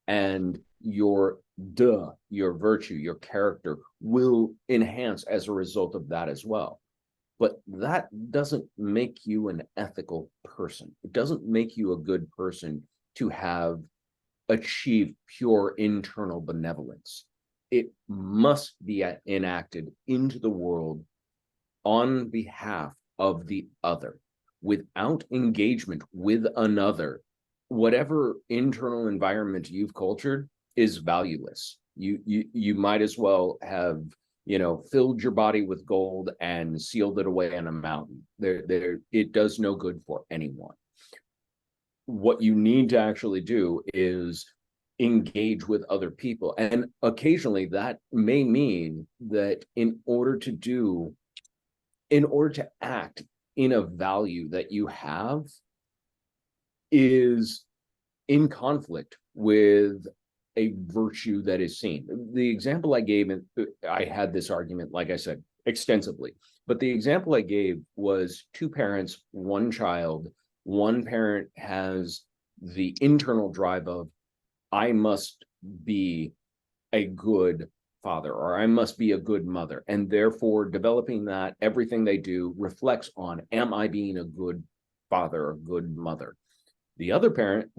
and your virtue, your character will enhance as a result of that as well. But that doesn't make you an ethical person. It doesn't make you a good person to have achieved pure internal benevolence. It must be enacted into the world on behalf of the other. Without engagement with another, whatever internal environment you've cultured is valueless. You might as well have, filled your body with gold and sealed it away on a mountain. It does no good for anyone. What you need to actually do is engage with other people. And occasionally that may mean that in order to act in a value that you have is in conflict with a virtue that is seen. The example I gave, I had this argument, like I said, extensively, but the example I gave was two parents, one child. One parent has the internal drive of, I must be a good father, or I must be a good mother. And therefore, developing that, everything they do reflects on, am I being a good father or good mother? The other parent's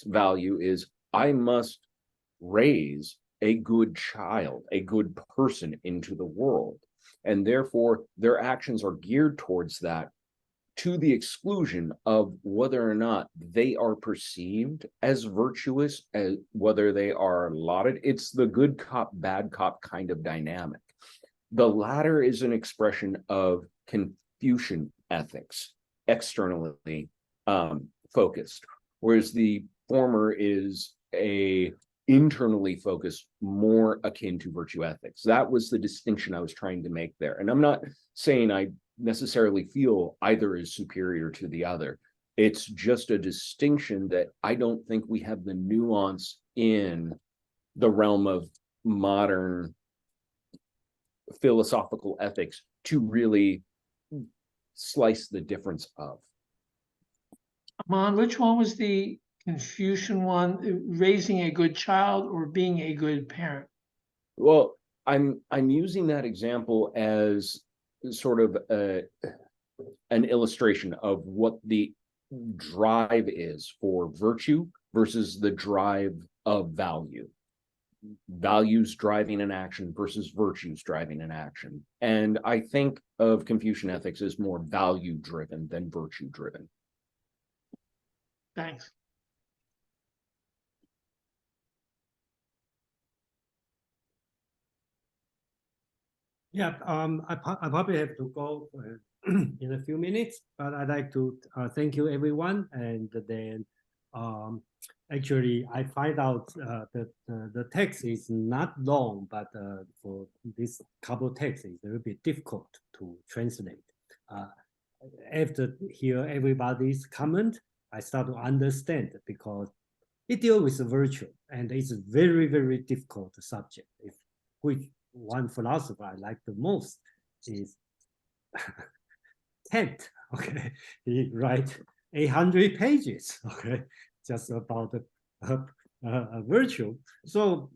value is, I must raise a good child, a good person into the world. And therefore, their actions are geared towards that, to the exclusion of whether or not they are perceived as virtuous, as whether they are lauded. It's the good cop, bad cop kind of dynamic. The latter is an expression of Confucian ethics, externally focused, whereas the former is a internally focused, more akin to virtue ethics. That was the distinction I was trying to make there. And I'm not saying I necessarily feel either is superior to the other. It's just a distinction that I don't think we have the nuance in the realm of modern philosophical ethics to really slice the difference of. Aman, which one was the Confucian one, raising a good child or being a good parent? Well, I'm using that example as sort of an illustration of what the drive is for virtue versus the drive of value. Values driving an action versus virtues driving an action. And I think of Confucian ethics as more value driven than virtue driven. Thanks. Yeah, I probably have to go in a few minutes, but I'd like to thank you, everyone. And then actually, I find out that the text is not long, but for this couple text, it's a little bit difficult to translate. After hear everybody's comment, I start to understand, because it deals with virtue, and it's a very, very difficult subject. Which one philosopher I like the most is Kant. Okay, he writes 800 pages. Okay, just about virtue. So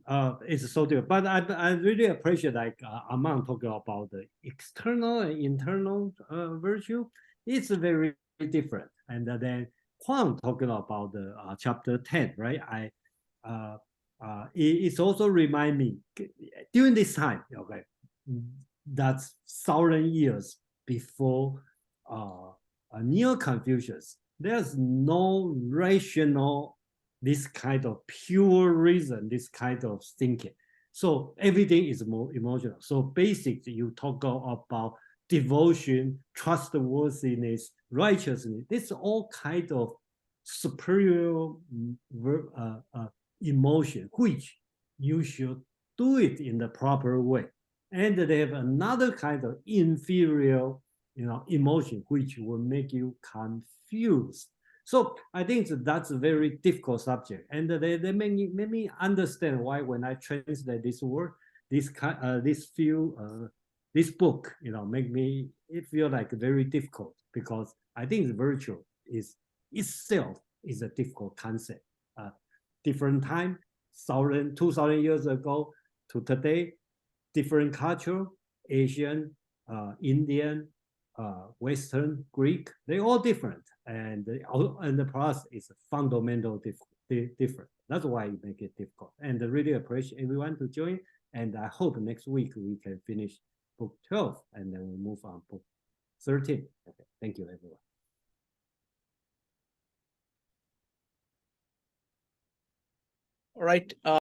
it's so different. But I really appreciate, like Aman talking about the external and internal virtue. It's very different. And then Huang talking about the chapter 10, right? It's also remind me during this time, okay, that's 1,000 years before Neo-Confucius. There's no rational, this kind of pure reason, this kind of thinking. So everything is more emotional. So basically, you talk about devotion, trustworthiness, righteousness. This all kind of superior emotion, which you should do it in the proper way. And they have another kind of inferior, emotion, which will make you confused. So I think that's a very difficult subject, and they make me understand why when I translate this word, this book, make me feel like very difficult, because I think the virtue is itself is a difficult concept. Different time, 2,000 years ago to today, different culture, Asian, Indian, Western, Greek, they're all different. And the process is fundamental different. That's why it makes it difficult. And I really appreciate everyone to join. And I hope next week we can finish book 12 and then we move on book 13. Okay, thank you, everyone. All right.